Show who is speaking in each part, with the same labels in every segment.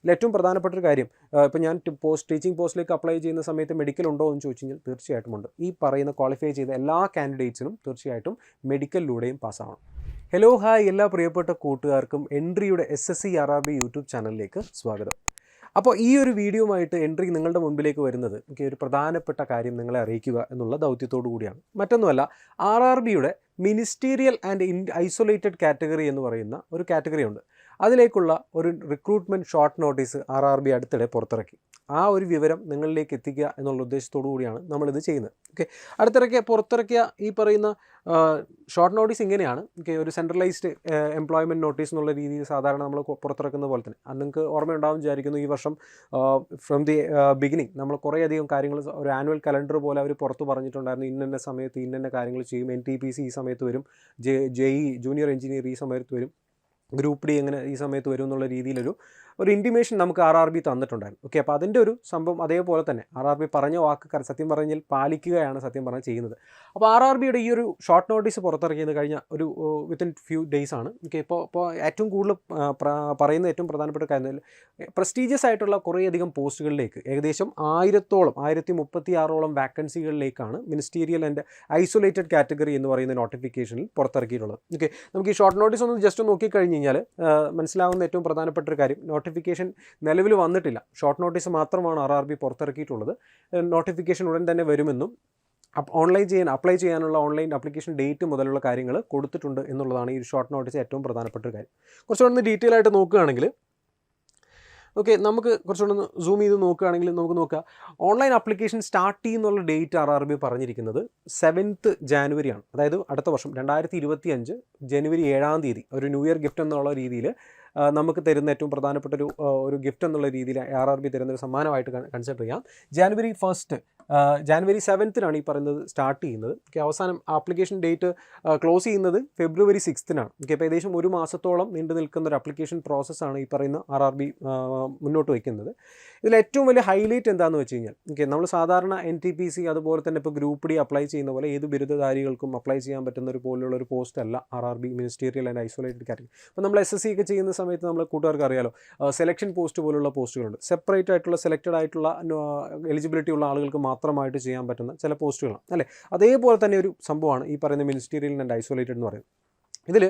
Speaker 1: ഇതിൽ ഏറ്റവും പ്രധാനപ്പെട്ട ഒരു കാര്യം, ഇപ്പോൾ ഞാൻ ടീച്ചിങ് പോസ്റ്റിലേക്ക് അപ്ലൈ ചെയ്യുന്ന സമയത്ത് മെഡിക്കൽ ഉണ്ടോ എന്ന് ചോദിച്ചു കഴിഞ്ഞാൽ തീർച്ചയായിട്ടും ഉണ്ട്. ഈ പറയുന്ന ക്വാളിഫൈ ചെയ്ത എല്ലാ കാൻഡിഡേറ്റ്സിനും തീർച്ചയായിട്ടും മെഡിക്കലിലൂടെയും പാസ്സാവണം. ഹലോ ഹായ് എല്ലാ പ്രിയപ്പെട്ട കൂട്ടുകാർക്കും എൻട്രിയുടെ SSC RRB യൂട്യൂബ് ചാനലിലേക്ക് സ്വാഗതം. അപ്പോൾ ഈ ഒരു വീഡിയോയുമായിട്ട് എൻട്രി നിങ്ങളുടെ മുൻപിലേക്ക് വരുന്നത് എനിക്ക് ഒരു പ്രധാനപ്പെട്ട കാര്യം നിങ്ങളെ അറിയിക്കുക എന്നുള്ള ദൗത്യത്തോടു കൂടിയാണ്. മറ്റൊന്നുമല്ല, RRBയുടെ മിനിസ്റ്റീരിയൽ ആൻഡ് ഐസൊലേറ്റഡ് കാറ്റഗറി എന്ന് പറയുന്ന ഒരു കാറ്റഗറി ഉണ്ട്. അതിലേക്കുള്ള ഒരു റിക്രൂട്ട്മെൻറ്റ് ഷോർട്ട് നോട്ടീസ് RRB അടുത്തിടെ പുറത്തിറക്കി. ആ ഒരു വിവരം നിങ്ങളിലേക്ക് എത്തിക്കുക എന്നുള്ള ഉദ്ദേശത്തോടു കൂടിയാണ് നമ്മളിത് ചെയ്യുന്നത്. ഓക്കെ, പുറത്തിറക്കിയ ഈ പറയുന്ന ഷോർട്ട് നോട്ടീസ് ഇങ്ങനെയാണ്. ഓക്കെ, ഒരു സെൻട്രലൈസ്ഡ് എംപ്ലോയ്മെൻറ്റ് നോട്ടീസ് എന്നുള്ള രീതിയിൽ സാധാരണ നമ്മൾ പുറത്തിറക്കുന്ന പോലെ തന്നെ. അത് നിങ്ങൾക്ക് ഓർമ്മയുണ്ടാവും വിചാരിക്കുന്നു. ഈ വർഷം ഫ്രം ദി ബിഗിനിങ് നമ്മൾ കുറേയധികം കാര്യങ്ങൾ ഒരു ആനുവൽ കലണ്ടർ പോലെ അവർ പുറത്ത് പറഞ്ഞിട്ടുണ്ടായിരുന്നു. ഇന്ന സമയത്ത് ഇന്ന കാര്യങ്ങൾ ചെയ്യും. NTPC ഈ സമയത്ത് വരും, JEE ജൂനിയർ എഞ്ചിനീയർ ഈ സമയത്ത് വരും, ഗ്രൂപ്പ് D എങ്ങനെ ഈ സമയത്ത് വരും എന്നുള്ള രീതിയിലൊരു ഇൻറ്റിമേഷൻ നമുക്ക് RRB തന്നിട്ടുണ്ടായിരുന്നു. ഓക്കെ, അപ്പോൾ അതിൻ്റെ ഒരു സംഭവം അതേപോലെ തന്നെ RRB പറഞ്ഞ വാക്ക് സത്യം പറഞ്ഞാൽ പാലിക്കുകയാണ് സത്യം പറഞ്ഞാൽ ചെയ്യുന്നത്. അപ്പോൾ RRBയുടെ ഈ ഒരു ഷോർട്ട് നോട്ടീസ് പുറത്തിറക്കിയത് കഴിഞ്ഞ ഒരു വിത്തിൻ ഫ്യൂ ഡേയ്സ് ആണ്. ഓക്കെ, ഇപ്പോൾ ഏറ്റവും കൂടുതൽ പറയുന്ന ഏറ്റവും പ്രധാനപ്പെട്ട കാര്യം, പ്രസ്റ്റീജിയസ് ആയിട്ടുള്ള കുറേയധികം പോസ്റ്റുകളിലേക്ക് ഏകദേശം 1036 വാക്കൻസികളിലേക്കാണ് മിനിസ്റ്റീരിയൽ ആൻഡ് ഐസൊലേറ്റഡ് കാറ്റഗറി എന്ന് പറയുന്ന നോട്ടിഫിക്കേഷനിൽ പുറത്തിറക്കിയിട്ടുള്ളത്. ഓക്കെ, നമുക്ക് ഈ ഷോർട്ട് നോട്ടീസ് ഒന്ന് ജസ്റ്റ് നോക്കിക്കഴിഞ്ഞ് കഴിഞ്ഞാൽ മനസ്സിലാവുന്ന ഏറ്റവും പ്രധാനപ്പെട്ട ഒരു കാര്യം, നോട്ടിഫിക്കേഷൻ നിലവിൽ വന്നിട്ടില്ല. ഷോർട്ട് നോട്ടീസ് മാത്രമാണ് RRB പുറത്തിറക്കിയിട്ടുള്ളത്. നോട്ടിഫിക്കേഷൻ ഉടൻ തന്നെ വരുമെന്നും അപ്ലൈ ചെയ്യാനുള്ള ഓൺലൈൻ ആപ്ലിക്കേഷൻ ഡേറ്റ് മുതലുള്ള കാര്യങ്ങൾ കൊടുത്തിട്ടുണ്ട് എന്നുള്ളതാണ് ഈ ഷോർട്ട് നോട്ടീസ് ഏറ്റവും പ്രധാനപ്പെട്ട ഒരു കാര്യം. കുറച്ചുകൂടെ ഡീറ്റെയിൽ ആയിട്ട് നോക്കുകയാണെങ്കിൽ, ഓക്കെ, നമുക്ക് കുറച്ചുകൂടെ സൂം ചെയ്ത് നോക്കുകയാണെങ്കിൽ നമുക്ക് നോക്കാം. ഓൺലൈൻ ആപ്ലിക്കേഷൻ സ്റ്റാർട്ട് ചെയ്യുന്നുള്ള ഡേറ്റ് RRB പറഞ്ഞിരിക്കുന്നത് 7th ജാനുവരിയാണ്. അതായത് അടുത്ത വർഷം 2025 ജനുവരി 7-ാം തീയതി ഒരു ന്യൂ ഇയർ ഗിഫ്റ്റ് എന്നുള്ള രീതിയിൽ നമുക്ക് തരുന്ന ഏറ്റവും പ്രധാനപ്പെട്ട ഒരു ഗിഫ്റ്റ് എന്നുള്ള രീതിയിൽ RRB തരുന്ന ഒരു സമ്മാനമായിട്ട് കൺസിഡർ ചെയ്യാം. ജാനുവരി 7th ഈ പറയുന്നത് സ്റ്റാർട്ട് ചെയ്യുന്നത്. ഓക്കെ, അവസാനം ആപ്ലിക്കേഷൻ ഡേറ്റ് ക്ലോസ് ചെയ്യുന്നത് February 6th. ഓക്കെ, അപ്പോൾ ഏകദേശം ഒരു മാസത്തോളം നീണ്ടു നിൽക്കുന്ന ഒരു ആപ്ലിക്കേഷൻ പ്രോസസ്സാണ് ഈ പറയുന്ന RRB മുന്നോട്ട് വയ്ക്കുന്നത്. ഇതിൽ ഏറ്റവും വലിയ ഹൈലൈറ്റ് എന്താണെന്ന് വെച്ച് കഴിഞ്ഞാൽ, ഓക്കെ, നമ്മൾ സാധാരണ NTPC അതുപോലെ തന്നെ ഇപ്പോൾ ഗ്രൂപ്പ് D അപ്ലൈ ചെയ്യുന്ന പോലെ ഏത് ബിരുദധാരികൾക്കും അപ്ലൈ ചെയ്യാൻ പറ്റുന്ന ഒരു പോലെയുള്ള ഒരു പോസ്റ്റ് അല്ല RRB ministerial and isolated category. അപ്പോൾ നമ്മൾ SSC ഒക്കെ ചെയ്യുന്ന സമയത്ത് നമ്മൾ കൂട്ടുകാർക്ക് അറിയാലോ, സെലക്ഷൻ പോസ്റ്റ് പോലുള്ള പോസ്റ്റുകളുണ്ട്. സെപ്പറേറ്റ് ആയിട്ടുള്ള സെലക്റ്റഡ് ആയിട്ടുള്ള എലിജിബിലിറ്റി ഉള്ള ആളുകൾക്ക് മാത്രമായിട്ട് ചെയ്യാൻ പറ്റുന്ന ചില പോസ്റ്റുകളാണ് അല്ലേ. അതേപോലെ തന്നെ ഒരു സംഭവമാണ് ഈ പറയുന്ന മിനിസ്റ്റീരിയൽ ആൻഡ് ഐസൊലേറ്റഡ് എന്ന് പറയുന്നത്. ഇതിൽ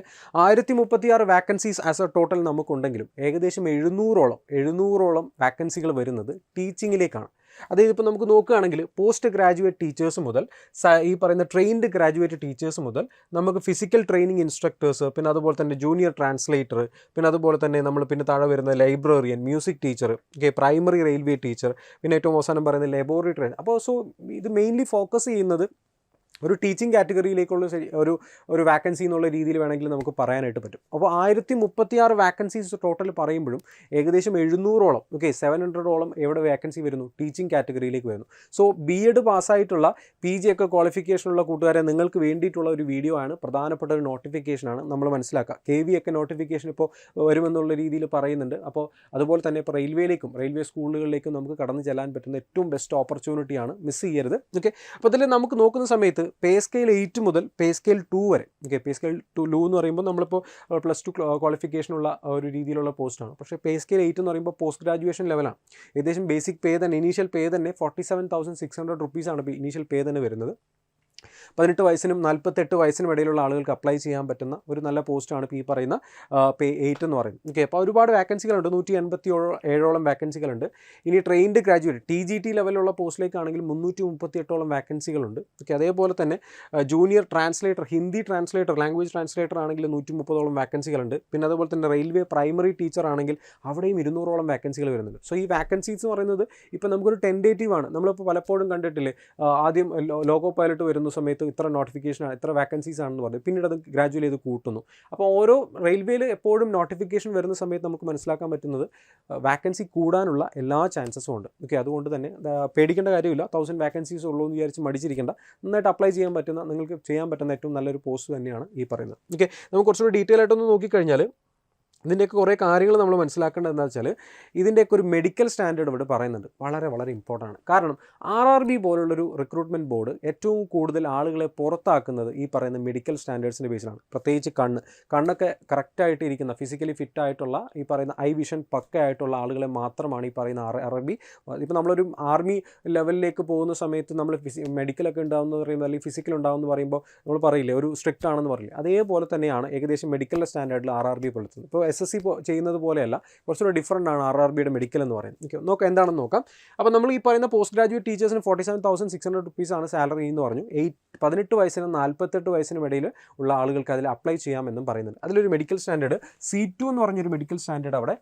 Speaker 1: 1036 വാക്കൻസീസ് ആസ് എ ടോട്ടൽ നമുക്കുണ്ടെങ്കിലും ഏകദേശം 700ഓളം വാക്കൻസികൾ വരുന്നത് ടീച്ചിങ്ങിലേക്കാണ്. അതായത് ഇപ്പോൾ നമുക്ക് നോക്കുകയാണെങ്കിൽ പോസ്റ്റ് ഗ്രാജുവേറ്റ് ടീച്ചേഴ്സ് മുതൽ ഈ പറയുന്ന ട്രെയിൻഡ് ഗ്രാജുവേറ്റ് ടീച്ചേഴ്സ് മുതൽ നമുക്ക് ഫിസിക്കൽ ട്രെയിനിങ് ഇൻസ്ട്രക്ടേഴ്സ്, പിന്നെ അതുപോലെ തന്നെ ജൂനിയർ ട്രാൻസ്ലേറ്റർ, പിന്നെ അതുപോലെ തന്നെ നമ്മൾ പിന്നെ താഴെ വരുന്ന librarian, music teacher, okay, primary railway teacher, പിന്നെ ഏറ്റവും അവസാനം പറയുന്നത് ലബോറട്ടറി ട്രെയിനർ. അപ്പോൾ ഇത് മെയിൻലി ഫോക്കസ് ചെയ്യുന്നത് ഒരു ടീച്ചിങ് കാറ്റഗറിയിലേക്കുള്ള ഒരു വാക്കൻസി എന്നുള്ള രീതിയിൽ വേണമെങ്കിൽ നമുക്ക് പറയാനായിട്ട് പറ്റും. അപ്പോൾ 1036 വാക്കൻസീസ് ടോട്ടൽ പറയുമ്പോഴും ഏകദേശം 700ഓളം, ഓക്കെ, 700ഓളം എവിടെ വാക്കൻസി വരുന്നു? ടീച്ചിങ് കാറ്റഗറിയിലേക്ക് വരുന്നു. സോ BEd പാസ്സായിട്ടുള്ള PG ഒക്കെ ക്വാളിഫിക്കേഷനുള്ള കൂട്ടുകാരെ നിങ്ങൾക്ക് വേണ്ടിയിട്ടുള്ള ഒരു വീഡിയോ ആണ്, പ്രധാനപ്പെട്ട ഒരു നോട്ടിഫിക്കേഷനാണ്. നമ്മൾ മനസ്സിലാക്കുക, KV ഒക്കെ നോട്ടിഫിക്കേഷൻ ഇപ്പോൾ വരുമെന്നുള്ള രീതിയിൽ പറയുന്നുണ്ട്. അപ്പോൾ അതുപോലെ തന്നെ ഇപ്പോൾ റെയിൽവേ സ്കൂളുകളിലേക്കും നമുക്ക് കടന്നു ചെല്ലാൻ പറ്റുന്ന ഏറ്റവും ബെസ്റ്റ് ഓപ്പർച്യൂണിറ്റിയാണ്, മിസ് ചെയ്യരുത്. ഓക്കെ, അപ്പോൾ അതിൽ നമുക്ക് നോക്കുന്ന സമയത്ത് പേ സ്കെയിൽ 8 മുതൽ പേ സ്കെയിൽ 2 വരെ. ഓക്കെ, പേ സ്കെയിൽ 2 എന്ന് പറയുമ്പോൾ നമ്മളിപ്പോൾ +2 ക്വാളിഫിക്കേഷനുള്ള ഒരു രീതിയിലുള്ള പോസ്റ്റാണ്. പക്ഷേ പേ സ്കെയിൽ 8 എന്ന് പറയുമ്പോൾ പോസ്റ്റ് ഗ്രാജുവേഷൻ ലെവലാണ്. ഏകദേശം ബേസിക് പേ തന്നെ, ഇനീഷ്യൽ പേ തന്നെ 47,600 റുപ്പീസാണ് ഇനീഷ്യൽ പേ തന്നെ വരുന്നത്. 18 വയസ്സിനും 48 വയസ്സിനും ഇടയിലുള്ള ആളുകൾക്ക് അപ്ലൈ ചെയ്യാൻ പറ്റുന്ന ഒരു നല്ല പോസ്റ്റാണ് ഇപ്പോൾ ഈ പറയുന്ന പേ 8 എന്ന് പറയുന്നത്. ഓക്കെ, അപ്പോൾ ഒരുപാട് വാക്കൻസികളുണ്ട്, 187ഓളം വാക്കൻസികളുണ്ട്. ഇനി ട്രെയിൻഡ് ഗ്രാജുവേറ്റ് TGT ലെവലുള്ള പോസ്റ്റിലേക്കാണെങ്കിൽ 338ഓളം വാക്കൻസികളുണ്ട്. ഓക്കെ, അതേപോലെ തന്നെ junior translator, Hindi translator, language translator ആണെങ്കിൽ 130ഓളം വാക്കൻസികളുണ്ട്. പിന്നെ അതുപോലെ തന്നെ റെയിൽവേ പ്രൈമറി ടീച്ചർ ആണെങ്കിൽ അവിടെയും 200ഓളം വാക്കൻസികൾ വരുന്നുണ്ട്. സോ ഈ വാക്കൻസീസ് എന്ന് പറയുന്നത് ഇപ്പോൾ നമുക്കൊരു ടെൻഡേറ്റീവ് ആണ്. നമ്മളിപ്പോൾ പലപ്പോഴും കണ്ടിട്ടില്ലേ, ആദ്യം ലോഗോ പൈലറ്റ് വരുന്ന സമയത്ത് ഇത്ര നോട്ടിഫിക്കേഷനാണ്, ഇത്ര വാക്കൻസീസ് ആണെന്ന് പറഞ്ഞു, പിന്നീട് അത് ഗ്രാജുവലി ചെയ്ത് കൂട്ടുന്നു. അപ്പോൾ ഓരോ റെയിൽവേയിൽ എപ്പോഴും നോട്ടിഫിക്കേഷൻ വരുന്ന സമയത്ത് നമുക്ക് മനസ്സിലാക്കാൻ പറ്റുന്നത് വാക്കൻസി കൂടാനുള്ള എല്ലാ ചാൻസസും ഉണ്ട്. ഓക്കെ, അതുകൊണ്ട് തന്നെ പേടിക്കേണ്ട കാര്യമില്ല. 1000 വാക്കൻസീസ് ഉള്ളൂ എന്ന് വിചാരിച്ച് മടിച്ചിരിക്കേണ്ട. നന്നായിട്ട് അപ്ലൈ ചെയ്യാൻ പറ്റുന്ന, നിങ്ങൾക്ക് ചെയ്യാൻ പറ്റുന്ന ഏറ്റവും നല്ലൊരു പോസ്റ്റ് തന്നെയാണ് ഈ പറയുന്നത്. ഓക്കെ, നമുക്ക് കുറച്ചുകൂടി ഡീറ്റെയിൽ ആയിട്ടൊന്ന് നോക്കിക്കഴിഞ്ഞാൽ ഇതിൻ്റെയൊക്കെ കുറേ കാര്യങ്ങൾ നമ്മൾ മനസ്സിലാക്കേണ്ടത് എന്താ വെച്ചാൽ ഇതിൻ്റെയൊക്കെ ഒരു മെഡിക്കൽ സ്റ്റാൻഡേർഡ് ഇവിടെ പറയുന്നുണ്ട്, വളരെ വളരെ ഇമ്പോർട്ടൻ്റ് ആണ്. കാരണം RRB പോലുള്ളൊരു റിക്രൂട്ട്മെൻറ്റ് ബോർഡ് ഏറ്റവും കൂടുതൽ ആളുകളെ പുറത്താക്കുന്നത് ഈ പറയുന്ന മെഡിക്കൽ സ്റ്റാൻഡേർഡ്സിൻ്റെ ബേസിലാണ്. പ്രത്യേകിച്ച് കണ്ണൊക്കെ കറക്റ്റായിട്ട് ഇരിക്കുന്ന, ഫിസിക്കലി ഫിറ്റായിട്ടുള്ള, ഈ പറയുന്ന ഐ വിഷൻ പക്കയായിട്ടുള്ള ആളുകളെ മാത്രമാണ് ഈ പറയുന്ന RRB. ഇപ്പോൾ നമ്മളൊരു ആർമി ലെവലിലേക്ക് പോകുന്ന സമയത്ത് നമ്മൾ മെഡിക്കലൊക്കെ ഉണ്ടാകുമെന്ന് പറയുമ്പോൾ, അല്ലെങ്കിൽ ഫിസിക്കൽ ഉണ്ടാകുമെന്ന് പറയുമ്പോൾ നമ്മൾ പറയില്ലേ ഒരു സ്ട്രിക്റ്റ് ആണെന്ന് പറയില്ലേ, അതേപോലെ തന്നെയാണ് ഏകദേശം മെഡിക്കലിൻ്റെ സ്റ്റാൻഡേർഡിൽ RRB പുലർത്തുന്നത്. ഇപ്പോൾ SSC ചെയ്യുന്നത് പോലെയല്ല, കുറച്ചുകൂടെ ഡിഫറൻ്റ് ആണ് RRBയുടെ മെഡിക്കൽ എന്ന് പറയുന്നത്. ഓക്കെ, നോക്കാം എന്താണെന്ന് നോക്കാം. അപ്പോൾ നമ്മൾ ഈ പറയുന്ന പോസ്റ്റ് ഗ്രാജുവേറ്റ് ടീച്ചേഴ്സിന് 47,600 റുപ്പീസാണ് സാലറി എന്ന് പറഞ്ഞു. 18 വയസ്സിനും 48 വയസ്സിനും ഇടയിൽ ഉള്ള ആളുകൾക്ക് അതിൽ അപ്ലൈ ചെയ്യാമെന്നും പറയുന്നുണ്ട്. അതിലൊരു മെഡിക്കൽ സ്റ്റാൻഡേർഡ് C2 എന്ന് പറഞ്ഞൊരു മെഡിക്കൽ സ്റ്റാൻഡേർഡ് അവിടെ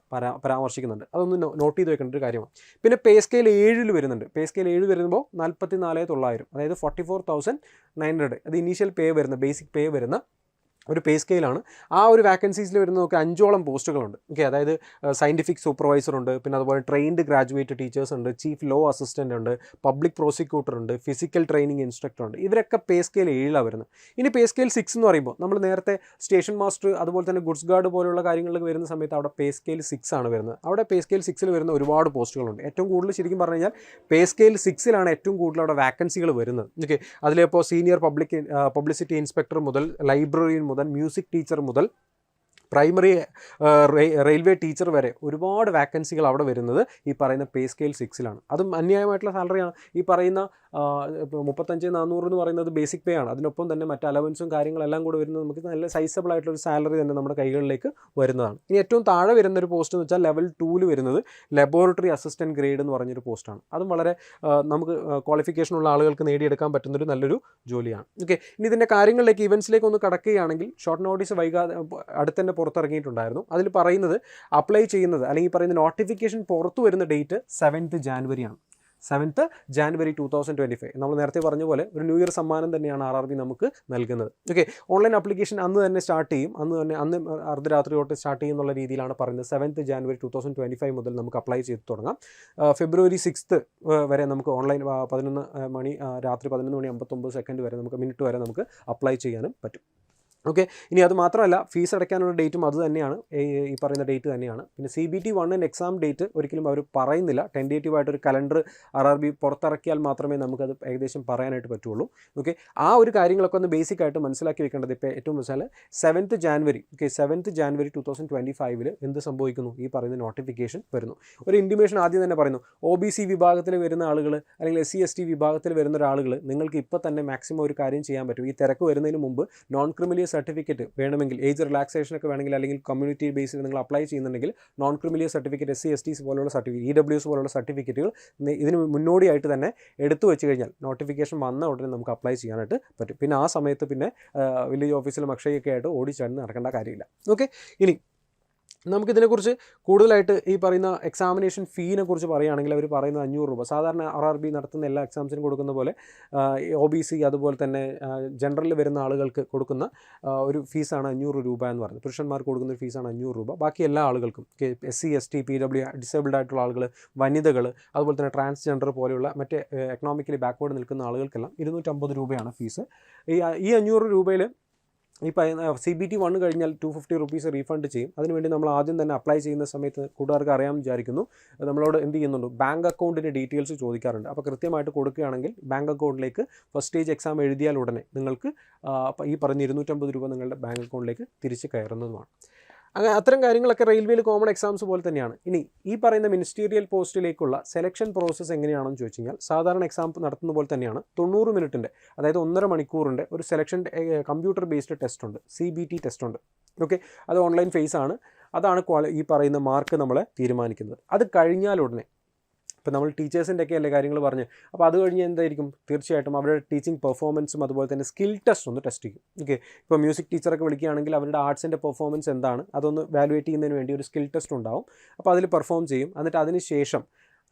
Speaker 1: പരാമർശിക്കുന്നുണ്ട്. അതൊന്ന് നോട്ട് ചെയ്ത് വെക്കേണ്ട ഒരു കാര്യമാണ്. പിന്നെ പേ സ്കെയിൽ 7 വരുന്നുണ്ട്. പേ സ്കെയിൽ 7 വരുമ്പോൾ 44,900, അതായത് 44,900. അത് ഇനീഷ്യൽ പേ വരുന്ന, ബേസിക് പേ വരുന്ന ഒരു പേ സ്കെയിലാണ്. ആ ഒരു വാക്കൻസീസിൽ വരുന്ന നമുക്ക് 5ഓളം പോസ്റ്റുകളുണ്ട്. ഓക്കെ, അതായത് സയൻറ്റിഫിക് സൂപ്പർവൈസർ ഉണ്ട്, പിന്നെ അതുപോലെ ട്രെയിൻഡ് ഗ്രാജുവേറ്റ് ടീച്ചേഴ്സ് ഉണ്ട്, ചീഫ് ലോ അസിസ്റ്റൻ്റ് ഉണ്ട്, പബ്ലിക് പ്രോസിക്യൂട്ടർ ഉണ്ട്, ഫിസിക്കൽ ട്രെയിനിങ് ഇൻസ്ട്രക്ടർ ഉണ്ട്. ഇവരൊക്കെ പേ സ്കെയിൽ 7 വരുന്നത്. ഇനി പേ സ്കെയിൽ 6 എന്ന് പറയുമ്പോൾ നമ്മൾ നേരത്തെ സ്റ്റേഷൻ മാസ്റ്റർ അതുപോലെ തന്നെ ഗുഡ്സ് ഗാർഡ് പോലുള്ള കാര്യങ്ങളിലേക്ക് വരുന്ന സമയത്ത് അവിടെ പേ സ്കെയിൽ 6 ആണ് വരുന്നത്. അവിടെ പേ സ്കെയിൽ 6 വരുന്ന ഒരുപാട് പോസ്റ്റുകളുണ്ട്. ഏറ്റവും കൂടുതൽ ശരിക്കും പറഞ്ഞു കഴിഞ്ഞാൽ പേ സ്കെയിൽ 6 ഏറ്റവും കൂടുതൽ അവിടെ വാക്കൻസികൾ വരുന്നത്. ഓക്കെ, അതിലിപ്പോൾ സീനിയർ പബ്ലിസിറ്റി ഇൻസ്പെക്ടർ മുതൽ ലൈബ്രറിയൻ മുതൽ മ്യൂസിക് ടീച്ചർ മുതൽ പ്രൈമറി റെയിൽവേ ടീച്ചർ വരെ ഒരുപാട് വാക്കൻസികൾ അവിടെ വരുന്നത് ഈ പറയുന്ന പേ സ്കെയിൽ 6 അതും അന്യായമായിട്ടുള്ള സാലറിയാണ്. ഈ പറയുന്ന 35,400 എന്ന് പറയുന്നത് ബേസിക് പേ ആണ്. അതിനൊപ്പം തന്നെ മറ്റ് അലവൻസും കാര്യങ്ങളെല്ലാം കൂടെ വരുന്നത് നമുക്ക് നല്ല സൈസബിൾ ആയിട്ടുള്ളൊരു സാലറി തന്നെ നമ്മുടെ കൈകളിലേക്ക് വരുന്നതാണ്. ഇനി ഏറ്റവും താഴെ വരുന്നൊരു പോസ്റ്റ് എന്ന് വെച്ചാൽ ലെവൽ 2 വരുന്നത് ലബോറട്ടറി അസിസ്റ്റൻറ്റ് ഗ്രേഡ് എന്ന് പറഞ്ഞൊരു പോസ്റ്റാണ്. അതും വളരെ നമുക്ക് ക്വാളിഫിക്കേഷനുള്ള ആളുകൾക്ക് നേടിയെടുക്കാൻ പറ്റുന്നൊരു നല്ലൊരു ജോലിയാണ്. ഓക്കെ, ഇനി ഇതിൻ്റെ കാര്യങ്ങളിലേക്ക്, ഇവൻസിലേക്ക് ഒന്ന് കടക്കുകയാണെങ്കിൽ, ഷോർട്ട് നോട്ടീസ് അടുത്ത് തന്നെ പുറത്തിറങ്ങിയിട്ടുണ്ടായിരുന്നു. അതിൽ പറയുന്നത് അപ്ലൈ ചെയ്യുന്നത്, അല്ലെങ്കിൽ പറയുന്ന നോട്ടിഫിക്കേഷൻ പുറത്തു വരുന്ന ഡേറ്റ് 7th ജാനുവരി ആണ്. 7th ജാനുവരി 2025. നമ്മൾ നേരത്തെ പറഞ്ഞ പോലെ ഒരു ന്യൂ ഇയർ സമ്മാനം തന്നെയാണ് RRB നമുക്ക് നൽകുന്നത്. ഓക്കെ, ഓൺലൈൻ ആപ്ലിക്കേഷൻ അന്ന് തന്നെ സ്റ്റാർട്ട് ചെയ്യും. അന്ന് അർദ്ധരാത്രി തൊട്ട് സ്റ്റാർട്ട് ചെയ്യും എന്നുള്ള രീതിയിലാണ് പറയുന്നത്. 7th ജാനുവരി 2025 മുതൽ നമുക്ക് അപ്ലൈ ചെയ്ത് തുടങ്ങാം. ഫെബ്രുവരി 6th വരെ നമുക്ക് ഓൺലൈൻ 11 മണി രാത്രി 11:59 വരെ മിനിറ്റ് വരെ നമുക്ക് അപ്ലൈ ചെയ്യാനും പറ്റും. ഓക്കെ, ഇനി അത് മാത്രമല്ല, ഫീസ് അടയ്ക്കാനുള്ള ഡേറ്റും അത് തന്നെയാണ്, ഈ പറയുന്ന ഡേറ്റ് തന്നെയാണ്. പിന്നെ CBT 1 എക്സാം ഡേറ്റ് ഒരിക്കലും അവർ പറയുന്നില്ല. ടെൻറ്റേറ്റീവായിട്ടൊരു കലണ്ടർ RRB പുറത്തിറക്കിയാൽ മാത്രമേ നമുക്കത് ഏകദേശം പറയാനായിട്ട് പറ്റുള്ളൂ. ഓക്കെ, ആ ഒരു കാര്യങ്ങളൊക്കെ ഒന്ന് ബേസിക് ആയിട്ട് മനസ്സിലാക്കി വെക്കേണ്ടത് ഇപ്പോൾ ഏറ്റവും വെച്ചാൽ 7th January. Okay, 7th January 2025 എന്ത് സംഭവിക്കുന്നു? ഈ പറയുന്ന നോട്ടിഫിക്കേഷൻ വരുന്നു. ഒരു ഇൻറ്റിമേഷൻ ആദ്യം തന്നെ പറയുന്നു, OBC വിഭാഗത്തിൽ വരുന്ന ആളുകൾ അല്ലെങ്കിൽ SC ST വിഭാഗത്തിൽ വരുന്ന ഒരാളുകൾ നിങ്ങൾക്ക് ഇപ്പോൾ തന്നെ മാക്സിമം ഒരു കാര്യം ചെയ്യാൻ പറ്റും. ഈ തിരക്ക് വരുന്നതിന് മുമ്പ് നോൺ ക്രിമിനൽ സർട്ടിഫിക്കറ്റ് വേണമെങ്കിൽ, ഏജ് റിലാക്സേഷൻ ഒക്കെ വേണമെങ്കിൽ, അല്ലെങ്കിൽ കമ്മ്യൂണിറ്റി ബേസിൽ നിങ്ങൾ അപ്ലൈ ചെയ്യുന്നുണ്ടെങ്കിൽ non criminal certificate, SC STs പോലുള്ള സർട്ടിഫിക്കറ്റ്, EWS പോലുള്ള സർട്ടിഫിക്കറ്റുകൾ ഇതിന് മുന്നോടിയായിട്ട് തന്നെ എടുത്തു വെച്ച് കഴിഞ്ഞാൽ നോട്ടിഫിക്കേഷൻ വന്ന ഉടനെ നമുക്ക് അപ്ലൈ ചെയ്യാനായിട്ട് പറ്റും. പിന്നെ ആ സമയത്ത് പിന്നെ വില്ലേജ് ഓഫീസിലും അക്ഷയൊക്കെ ആയിട്ട് ഓടിച്ചാടുന്ന നടക്കേണ്ട കാര്യമില്ല. ഓക്കെ, ഇനി നമുക്കിതിനെക്കുറിച്ച് കൂടുതലായിട്ട് ഈ പറയുന്ന എക്സാമിനേഷൻ ഫീനെ കുറിച്ച് പറയുകയാണെങ്കിൽ അവർ പറയുന്നത് 500 രൂപ. സാധാരണ RRB നടത്തുന്ന എല്ലാ എക്സാംസിനും കൊടുക്കുന്ന പോലെ OBC അതുപോലെ തന്നെ ജനറലിൽ വരുന്ന ആളുകൾക്ക് കൊടുക്കുന്ന ഒരു ഫീസാണ് 500 രൂപ എന്ന് പറയുന്നത്. പുരുഷന്മാർക്ക് കൊടുക്കുന്ന ഒരു ഫീസാണ് 500 രൂപ. ബാക്കി എല്ലാ ആളുകൾക്കും, SC ST PW ഡിസേബിൾഡ് ആയിട്ടുള്ള ആളുകൾ, വനിതകൾ, അതുപോലെ തന്നെ ട്രാൻസ്ജെൻഡർ പോലെയുള്ള മറ്റേ എക്കണോമിക്കലി ബാക്ക്വേർഡ് നിൽക്കുന്ന ആളുകൾക്കെല്ലാം 250 രൂപയാണ് ഫീസ്. ഈ 500 രൂപയിൽ ഈ CBT 1 കഴിഞ്ഞാൽ 250 റുപ്പീസ് റീഫണ്ട് ചെയ്യും. അതിനുവേണ്ടി നമ്മൾ ആദ്യം തന്നെ അപ്ലൈ ചെയ്യുന്ന സമയത്ത് കൂട്ടുകാർക്ക് അറിയാമെന്ന് വിചാരിക്കുന്നു, നമ്മളോട് എന്ത് ചെയ്യുന്നുണ്ട്, ബാങ്ക് അക്കൗണ്ടിൻ്റെ ഡീറ്റെയിൽസ് ചോദിക്കാറുണ്ട്. അപ്പോൾ കൃത്യമായിട്ട് കൊടുക്കുകയാണെങ്കിൽ ബാങ്ക് അക്കൗണ്ടിലേക്ക് ഫസ്റ്റ് സ്റ്റേജ് എക്സാം എഴുതിയാൽ ഉടനെ നിങ്ങൾക്ക് ഈ പറഞ്ഞ 250 രൂപ നിങ്ങളുടെ ബാങ്ക് അക്കൗണ്ടിലേക്ക് തിരിച്ച് കയറുന്നതുമാണ്. അങ്ങനെ അത്തരം കാര്യങ്ങളൊക്കെ റെയിൽവേയിൽ കോമൺ എക്സാംസ് പോലെ തന്നെയാണ്. ഇനി ഈ പറയുന്ന മിനിസ്റ്റീരിയൽ പോസ്റ്റിലേക്കുള്ള സെലക്ഷൻ പ്രോസസ്സ് എങ്ങനെയാണെന്ന് ചോദിച്ചു കഴിഞ്ഞാൽ സാധാരണ എക്സാം നടത്തുന്ന പോലെ തന്നെയാണ്. 90 മിനിറ്റിൻ്റെ, അതായത് 1.5 മണിക്കൂറിൻ്റെ ഒരു സെലക്ഷൻ കമ്പ്യൂട്ടർ ബേസ്ഡ് ടെസ്റ്റ് ഉണ്ട്, CBT ടെസ്റ്റ് ഉണ്ട്. ഓക്കെ, അത് ഓൺലൈൻ ഫേസ് ആണ്. അതാണ് ഈ പറയുന്ന മാർക്ക് നമ്മളെ തീരുമാനിക്കുന്നത്. അത് കഴിഞ്ഞാൽ ഉടനെ ഇപ്പോൾ നമ്മൾ ടീച്ചേഴ്സിൻ്റെ ഒക്കെ അല്ലേ കാര്യങ്ങൾ പറഞ്ഞ്, അപ്പോൾ അത് കഴിഞ്ഞ് എന്തായിരിക്കും, തീർച്ചയായിട്ടും അവരുടെ ടീച്ചിങ് പെർഫോമൻസും അതുപോലെ തന്നെ സ്കിൽ ടെസ്റ്റ് ഒന്ന് ടെസ്റ്റ് ചെയ്യും. ഓക്കെ, ഇപ്പോൾ മ്യൂസിക് ടീച്ചറൊക്കെ വിളിക്കുകയാണെങ്കിൽ അവരുടെ ആർട്സിൻ്റെ പെർഫോമൻസ് എന്താണ് അതൊന്ന് വാലുവേറ്റ് ചെയ്യുന്നതിന് വേണ്ടി ഒരു സ്കിൽ ടെസ്റ്റ് ഉണ്ടാവും. അപ്പോൾ അതിൽ പെർഫോം ചെയ്യും. എന്നിട്ട് അതിന് ശേഷം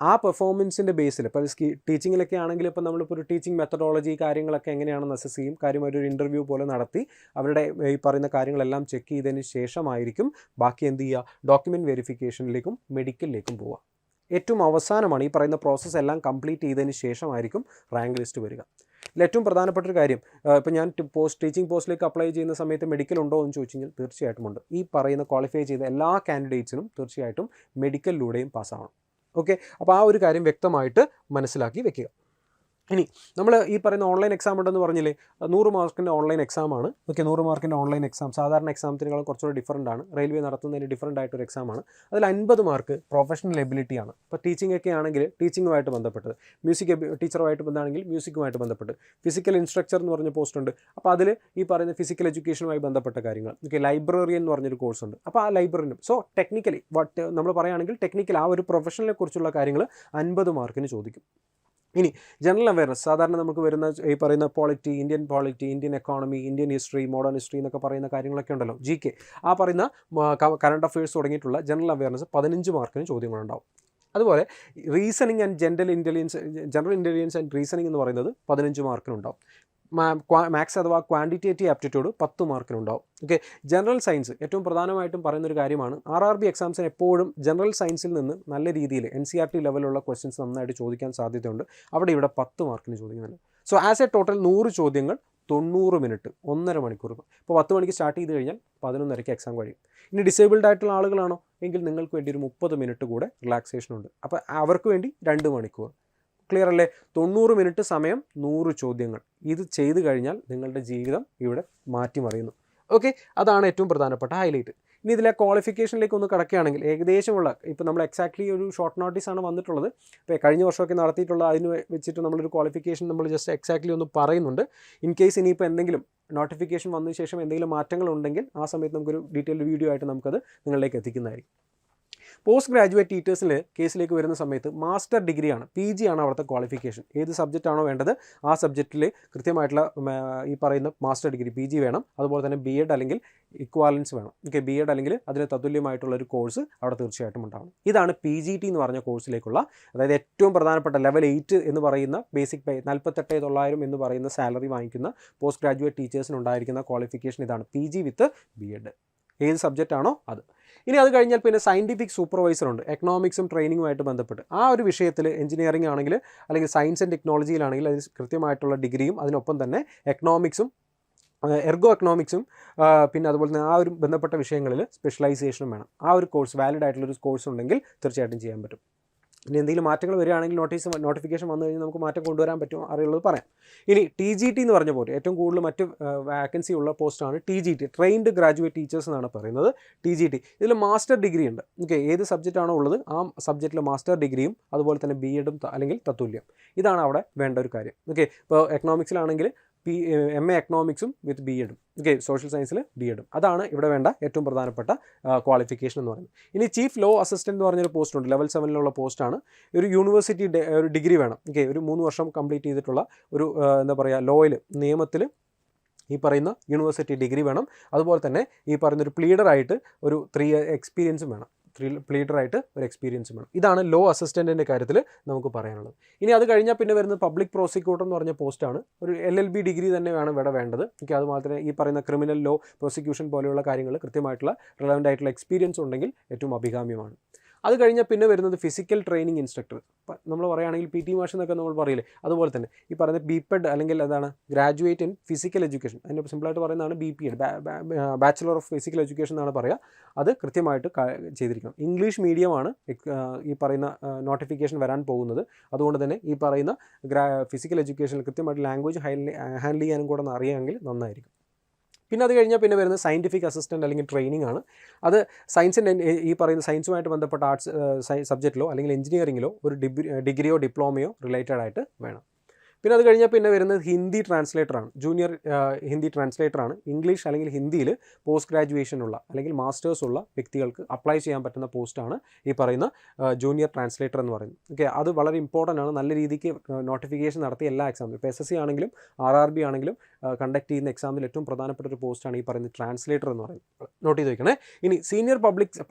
Speaker 1: ആ പെർഫോമൻസിൻ്റെ ബേസിൽ, ഇപ്പോൾ ടീച്ചിങ്ങിലൊക്കെ ആണെങ്കിൽ ഇപ്പോൾ നമ്മളിപ്പോൾ ഒരു ടീച്ചിങ് മെത്തഡോളജി കാര്യങ്ങളൊക്കെ എങ്ങനെയാണെന്ന് അസസ് ചെയ്യും. കാര്യമായിട്ടൊരു ഇൻ്റർവ്യൂ പോലെ നടത്തി അവരുടെ ഈ പറയുന്ന കാര്യങ്ങളെല്ലാം ചെക്ക് ചെയ്തതിന് ശേഷമായിരിക്കും ബാക്കി എന്ത് ചെയ്യുക, ഡോക്യുമെൻറ്റ് വെരിഫിക്കേഷനിലേക്കും മെഡിക്കലിലേക്കും പോവുക. ഏറ്റവും അവസാനമാണ് ഈ പറയുന്ന പ്രോസസ്സ് എല്ലാം കംപ്ലീറ്റ് ചെയ്തതിന് ശേഷമായിരിക്കും റാങ്ക് ലിസ്റ്റ് വരിക. ഇതിൽ ഏറ്റവും പ്രധാനപ്പെട്ട ഒരു കാര്യം, ഇപ്പോൾ ഞാൻ ടീച്ചിങ് പോസ്റ്റിലേക്ക് അപ്ലൈ ചെയ്യുന്ന സമയത്ത് മെഡിക്കൽ ഉണ്ടോ എന്ന് ചോദിച്ചു കഴിഞ്ഞാൽ തീർച്ചയായിട്ടും ഉണ്ട്. ഈ പറയുന്ന ക്വാളിഫൈ ചെയ്ത എല്ലാ കാൻഡിഡേറ്റ്സിനും തീർച്ചയായിട്ടും മെഡിക്കലിലൂടെയും പാസ്സാവണം. ഓക്കെ, അപ്പോൾ ആ ഒരു കാര്യം വ്യക്തമായിട്ട് മനസ്സിലാക്കി വെക്കുക. ഇനി നമ്മൾ ഈ പറയുന്ന ഓൺലൈൻ എക്സാം ഉണ്ടെന്ന് പറഞ്ഞില്ലേ, 100 മാർക്കിൻ്റെ ഓൺലൈൻ എക്സാമാണ്. ഓക്കെ, 100 മാർക്കിൻ്റെ ഓൺലൈൻ എക്സാം സാധാരണ എക്സാമത്തിനേക്കാളും കുറച്ചുകൂടി ഡിഫറൻ്റ് ആണ്. റെയിൽവേ നടത്തുന്നതിന് ഡിഫറൻ്റ് ആയിട്ടൊരു എക്സാമാണ്. അതിൽ 50 മാർക്ക് പ്രൊഫഷണൽ എബിലിറ്റിയാണ്. ഇപ്പോൾ ടീച്ചിങ് ഒക്കെ ആണെങ്കിൽ ടീച്ചിങ്ങുമായിട്ട് ബന്ധപ്പെട്ടത്, മ്യൂസിക് ടീച്ചറുമായിട്ട് ബന്ധമാണെങ്കിൽ മ്യൂസിക്കുമായിട്ട് ബന്ധപ്പെട്ട്, ഫിസിക്കൽ ഇൻസ്ട്രക്ടർ എന്ന് പറഞ്ഞ പോസ്റ്റ് ഉണ്ട്. അപ്പോൾ അതിൽ ഈ പറയുന്ന ഫിസിക്കൽ എഡ്യൂക്കേഷനുമായി ബന്ധപ്പെട്ട കാര്യങ്ങൾ. ഓക്കെ, ലൈബ്രറിയൻ എന്ന് പറഞ്ഞൊരു കോഴ്സ് ഉണ്ട്. അപ്പോൾ ആ ലൈബ്രറിനും ടെക്നിക്കലി നമ്മൾ പറയുകയാണെങ്കിൽ ടെക്നിക്കൽ ആ ഒരു പ്രൊഫഷണലെ കുറിച്ചുള്ള കാര്യങ്ങൾ 50 മാർക്കിന് ചോദിക്കും. ഇനി ജനറൽ അവയർനെസ്, സാധാരണ നമുക്ക് വരുന്ന ഈ പറയുന്ന polity, Indian economy, Indian history, modern history എന്നൊക്കെ പറയുന്ന കാര്യങ്ങളൊക്കെ ഉണ്ടല്ലോ, GK, ആ പറയുന്ന കറണ്ട് അഫയേഴ്സ് തുടങ്ങിയിട്ടുള്ള ജനറൽ അവയർനെസ് 15 മാർക്കിന് ചോദ്യങ്ങളുണ്ടാവും. അതുപോലെ reasoning and general intelligence and reasoning എന്ന് പറയുന്നത് 15 മാർക്കിനുണ്ടാവും. മാത്സ് അഥവാ ക്വാണ്ടിറ്റേറ്റീവ് ആപ്റ്റിറ്റ്യൂഡ് 10 മാർക്കിനുണ്ടാവും. ഓക്കെ, ജനറൽ സയൻസ് ഏറ്റവും പ്രധാനമായിട്ടും പറയുന്നൊരു കാര്യമാണ്. RRB എക്സാംസിന് എപ്പോഴും ജനറൽ സയൻസിൽ നിന്ന് നല്ല രീതിയിൽ NCERT ലെവലുള്ള ക്വസ്റ്റ്യൻസ് നന്നായിട്ട് ചോദിക്കാൻ സാധ്യതയുണ്ട്. ഇവിടെ 10 മാർക്കിന് ചോദിക്കുന്നുണ്ട്. സോ ആസ് എ ടോട്ടൽ 100 ചോദ്യങ്ങൾ 90 മിനിറ്റ്, 1.5 മണിക്കൂർ. ഇപ്പോൾ 10 മണിക്ക് സ്റ്റാർട്ട് ചെയ്ത് കഴിഞ്ഞാൽ 11:30 എക്സാം കഴിയും. ഇനി ഡിസേബിൾഡ് ആയിട്ടുള്ള ആളുകളാണോ എങ്കിൽ നിങ്ങൾക്ക് വേണ്ടി ഒരു 30 മിനിറ്റ് കൂടെ റിലാക്സേഷൻ ഉണ്ട്. അപ്പോൾ അവർക്ക് വേണ്ടി 2 മണിക്കൂർ. ക്ലിയർ അല്ലേ? 90 മിനിറ്റ് സമയം, 100 ചോദ്യങ്ങൾ. ഇത് ചെയ്തു കഴിഞ്ഞാൽ നിങ്ങളുടെ ജീവിതം ഇവിടെ മാറ്റിമറിയുന്നു. ഓക്കെ, അതാണ് ഏറ്റവും പ്രധാനപ്പെട്ട ഹൈലൈറ്റ്. ഇനി ഇതിലെ ക്വാളിഫിക്കേഷനിലേക്ക് ഒന്ന് കടക്കുകയാണെങ്കിൽ ഏകദേശമുള്ള, ഇപ്പോൾ നമ്മൾ എക്സാക്ട്ലി ഒരു ഷോർട്ട് നോട്ടീസാണ് വന്നിട്ടുള്ളത്. ഇപ്പോൾ കഴിഞ്ഞ വർഷമൊക്കെ നടത്തിയിട്ടുള്ള അതിന് വെച്ചിട്ട് നമ്മളൊരു ക്വാളിഫിക്കേഷൻ നമ്മൾ ജസ്റ്റ് എക്സാക്ട്ലി ഒന്ന് പറയുന്നുണ്ട്. ഇൻ കേസ് ഇനിയിപ്പോൾ എന്തെങ്കിലും നോട്ടിഫിക്കേഷൻ വന്നതിന് ശേഷം എന്തെങ്കിലും മാറ്റങ്ങളുണ്ടെങ്കിൽ ആ സമയത്ത് നമുക്കൊരു ഡീറ്റെയിൽഡ് വീഡിയോ ആയിട്ട് നമുക്കത് നിങ്ങളിലേക്ക് എത്തിക്കുന്നതായിരിക്കും. പോസ്റ്റ് ഗ്രാജുവേറ്റ് ടീച്ചേഴ്സിൽ കേസിലേക്ക് വരുന്ന സമയത്ത് മാസ്റ്റർ ഡിഗ്രിയാണ്, PG ആണ് അവിടുത്തെ ക്വാളിഫിക്കേഷൻ. ഏത് സബ്ജക്റ്റാണോ വേണ്ടത് ആ സബ്ജക്റ്റിൽ കൃത്യമായിട്ടുള്ള ഈ പറയുന്ന മാസ്റ്റർ ഡിഗ്രി PG വേണം. അതുപോലെ തന്നെ B.Ed അല്ലെങ്കിൽ ഇക്വാലൻസ് വേണം. ഓക്കെ, B.Ed അല്ലെങ്കിൽ അതിന് തത്തുല്യമായിട്ടുള്ള ഒരു കോഴ്സ് അവിടെ തീർച്ചയായിട്ടും ഉണ്ടാവണം. ഇതാണ് PGT എന്ന് പറഞ്ഞ കോഴ്സിലേക്കുള്ള, അതായത് ഏറ്റവും പ്രധാനപ്പെട്ട ലെവൽ 8 എന്ന് പറയുന്ന ബേസിക് പേ 48,900 എന്ന് പറയുന്ന സാലറി വാങ്ങിക്കുന്ന പോസ്റ്റ് ഗ്രാജുവേറ്റ് ടീച്ചേഴ്സിന് ഉണ്ടായിരിക്കുന്ന ക്വാളിഫിക്കേഷൻ ഇതാണ്, PG വിത്ത് B.Ed. ഏത് സബ്ജക്റ്റാണോ അത്. ഇനി അത് കഴിഞ്ഞാൽ പിന്നെ സയൻറ്റിഫിക് സൂപ്പർവൈസർ ഉണ്ട്, എക്കണോമിക്സും ട്രെയിനിങ്ങുമായിട്ട് ബന്ധപ്പെട്ട്. ആ ഒരു വിഷയത്തിൽ എഞ്ചിനീയറിംഗ് ആണെങ്കിൽ അല്ലെങ്കിൽ സയൻസ് ആൻഡ് ടെക്നോളജിയിലാണെങ്കിൽ അതിന് കൃത്യമായിട്ടുള്ള ഡിഗ്രിയും അതിനൊപ്പം തന്നെ എക്കണോമിക്സും എർഗോ എക്കണോമിക്സും പിന്നെ അതുപോലെ തന്നെ ആ ഒരു ബന്ധപ്പെട്ട വിഷയങ്ങളിൽ സ്പെഷ്യലൈസേഷനും വേണം. ആ ഒരു കോഴ്സ് വാലിഡ് ആയിട്ടുള്ളൊരു കോഴ്സ് ഉണ്ടെങ്കിൽ തീർച്ചയായിട്ടും ചെയ്യാൻ പറ്റും. ഇനി എന്തെങ്കിലും മാറ്റങ്ങൾ വരികയാണെങ്കിൽ നോട്ടിഫിക്കേഷൻ വന്നു കഴിഞ്ഞാൽ നമുക്ക് മാറ്റം കൊണ്ടുവരാൻ പറ്റും, അറിയുള്ളത് പറയാം. ഇനി TGT എന്ന് പറഞ്ഞ പോലെ ഏറ്റവും കൂടുതൽ മറ്റ് വാക്കൻസി ഉള്ള പോസ്റ്റാണ് TGT, ട്രെയിൻഡ് ഗ്രാജുവേറ്റ് ടീച്ചേഴ്സ് എന്നാണ് പറയുന്നത്. TGT ഇതിൽ മാസ്റ്റർ ഡിഗ്രി ഉണ്ട്. ഓക്കെ, ഏത് സബ്ജക്റ്റാണോ ഉള്ളത് ആ സബ്ജക്റ്റിലെ മാസ്റ്റർ ഡിഗ്രിയും അതുപോലെ തന്നെ B.Edഉം അല്ലെങ്കിൽ തത്തുല്യം. ഇതാണ് അവിടെ വേണ്ട ഒരു കാര്യം. ഓക്കെ, ഇപ്പോൾ എക്കണോമിക്സിലാണെങ്കിൽ MA എക്കണോമിക്സും വിത്ത് B.Edഉം. ഓക്കെ, സോഷ്യൽ സയൻസിൽ B.Edഉം. അതാണ് ഇവിടെ വേണ്ട ഏറ്റവും പ്രധാനപ്പെട്ട ക്വാളിഫിക്കേഷൻ എന്ന് പറയുന്നത്. ഇനി ചീഫ് ലോ അസിസ്റ്റൻറ്റ് എന്ന് പറഞ്ഞൊരു പോസ്റ്റ് ഉണ്ട്, ലെവൽ 7 പോസ്റ്റാണ്. ഒരു യൂണിവേഴ്സിറ്റി ഒരു ഡിഗ്രി വേണം. ഓക്കെ, ഒരു 3 വർഷം കംപ്ലീറ്റ് ചെയ്തിട്ടുള്ള ഒരു എന്താ പറയുക ലോയിൽ നിയമത്തിൽ ഈ പറയുന്ന യൂണിവേഴ്സിറ്റി ഡിഗ്രി വേണം. അതുപോലെ തന്നെ ഈ പറയുന്നൊരു പ്ലീഡറായിട്ട് ഒരു 3 year എക്സ്പീരിയൻസും വേണം. പ്ലീഡറായിട്ട് ഒരു എക്സ്പീരിയൻസും വേണം. ഇതാണ് ലോ അസിസ്റ്റൻറ്റിൻ്റെ കാര്യത്തിൽ നമുക്ക് പറയാനുള്ളത്. ഇനി അത് കഴിഞ്ഞാൽ പിന്നെ വരുന്നത് പബ്ലിക് പ്രോസിക്യൂട്ടർ എന്ന് പറഞ്ഞ പോസ്റ്റാണ്. ഒരു LLB ഡിഗ്രി തന്നെ വേണം ഇവിടെ വേണ്ടത്. ഓക്കെ, അതുമാത്രമേ ഈ പറയുന്ന ക്രിമിനൽ ലോ, പ്രോസിക്യൂഷൻ പോലെയുള്ള കാര്യങ്ങൾ കൃത്യമായിട്ടുള്ള റിലവൻ്റ് ആയിട്ടുള്ള എക്സ്പീരിയൻസ് ഉണ്ടെങ്കിൽ ഏറ്റവും അഭികാമ്യമാണ്. അത് കഴിഞ്ഞാൽ പിന്നെ വരുന്നത് ഫിസിക്കൽ ട്രെയിനിങ് ഇൻസ്ട്രക്ടർ. നമ്മൾ പറയുകയാണെങ്കിൽ PT മാഷ് എന്നൊക്കെ നമ്മൾ പറയില്ലേ, അതുപോലെ തന്നെ ഈ പറയുന്ന B.Ped അല്ലെങ്കിൽ എന്താണ് ഗ്രാജുവേറ്റ് ഇൻ ഫിസിക്കൽ എഡ്യൂക്കേഷൻ, അതിൻ്റെ സിമ്പിളായിട്ട് പറയുന്നതാണ് B.Ped, bachelor of physical education എന്നാണ് പറയുക. അത് കൃത്യമായിട്ട് ചെയ്തിരിക്കണം. ഇംഗ്ലീഷ് മീഡിയമാണ് ഈ പറയുന്ന നോട്ടിഫിക്കേഷൻ വരാൻ പോകുന്നത്. അതുകൊണ്ട് തന്നെ ഈ പറയുന്ന ഫിസിക്കൽ എഡ്യൂക്കേഷനിൽ കൃത്യമായിട്ട് ലാംഗ്വേജ് ഹാൻഡിൽ ചെയ്യാനും കൂടെ അറിയാമെങ്കിൽ നന്നായിരിക്കും. പിന്നെ അത് കഴിഞ്ഞാൽ പിന്നെ വരുന്നത് സയൻറ്റിഫിക് അസിസ്റ്റൻറ്റ് അല്ലെങ്കിൽ ട്രെയിനിങ് ആണ്. അത് സയൻസിൻ്റെ ഈ പറയുന്ന സയൻസുമായിട്ട് ബന്ധപ്പെട്ട ആർട്സ് സബ്ജക്റ്റിലോ അല്ലെങ്കിൽ എഞ്ചിനീയറിങ്ങിലോ ഒരു ഡിഗ്രിയോ ഡിപ്ലോമയോ റിലേറ്റഡ് ആയിട്ട് വേണം. പിന്നെ അത് കഴിഞ്ഞാൽ പിന്നെ വരുന്നത് ഹിന്ദി ട്രാൻസ്ലേറ്ററാണ്, ജൂനിയർ ഹിന്ദി ട്രാൻസ്ലേറ്ററാണ്. ഇംഗ്ലീഷ് അല്ലെങ്കിൽ ഹിന്ദിയിൽ പോസ്റ്റ് ഗ്രാജുവേഷൻ ഉള്ള അല്ലെങ്കിൽ മാസ്റ്റേഴ്സ് ഉള്ള വ്യക്തികൾക്ക് അപ്ലൈ ചെയ്യാൻ പറ്റുന്ന പോസ്റ്റാണ് ഈ പറയുന്ന ജൂനിയർ ട്രാൻസ്ലേറ്റർ എന്ന് പറയുന്നത്. ഓക്കെ, അത് വളരെ ഇമ്പോർട്ടൻ്റ് ആണ്. നല്ല രീതിക്ക് നോട്ടിഫിക്കേഷൻ നടത്തിയ എല്ലാ എക്സാമിലും, ഇപ്പോൾ SSC ആണെങ്കിലും RRB ആണെങ്കിലും കണ്ടക്ട് ചെയ്യുന്ന എക്സാമിൽ ഏറ്റവും പ്രധാനപ്പെട്ട ഒരു പോസ്റ്റാണ് ഈ പറയുന്നത് ട്രാൻസ്ലേറ്റർ എന്ന് പറയുന്നത്. നോട്ട് ചെയ്ത് വയ്ക്കണേ. ഇനി സീനിയർ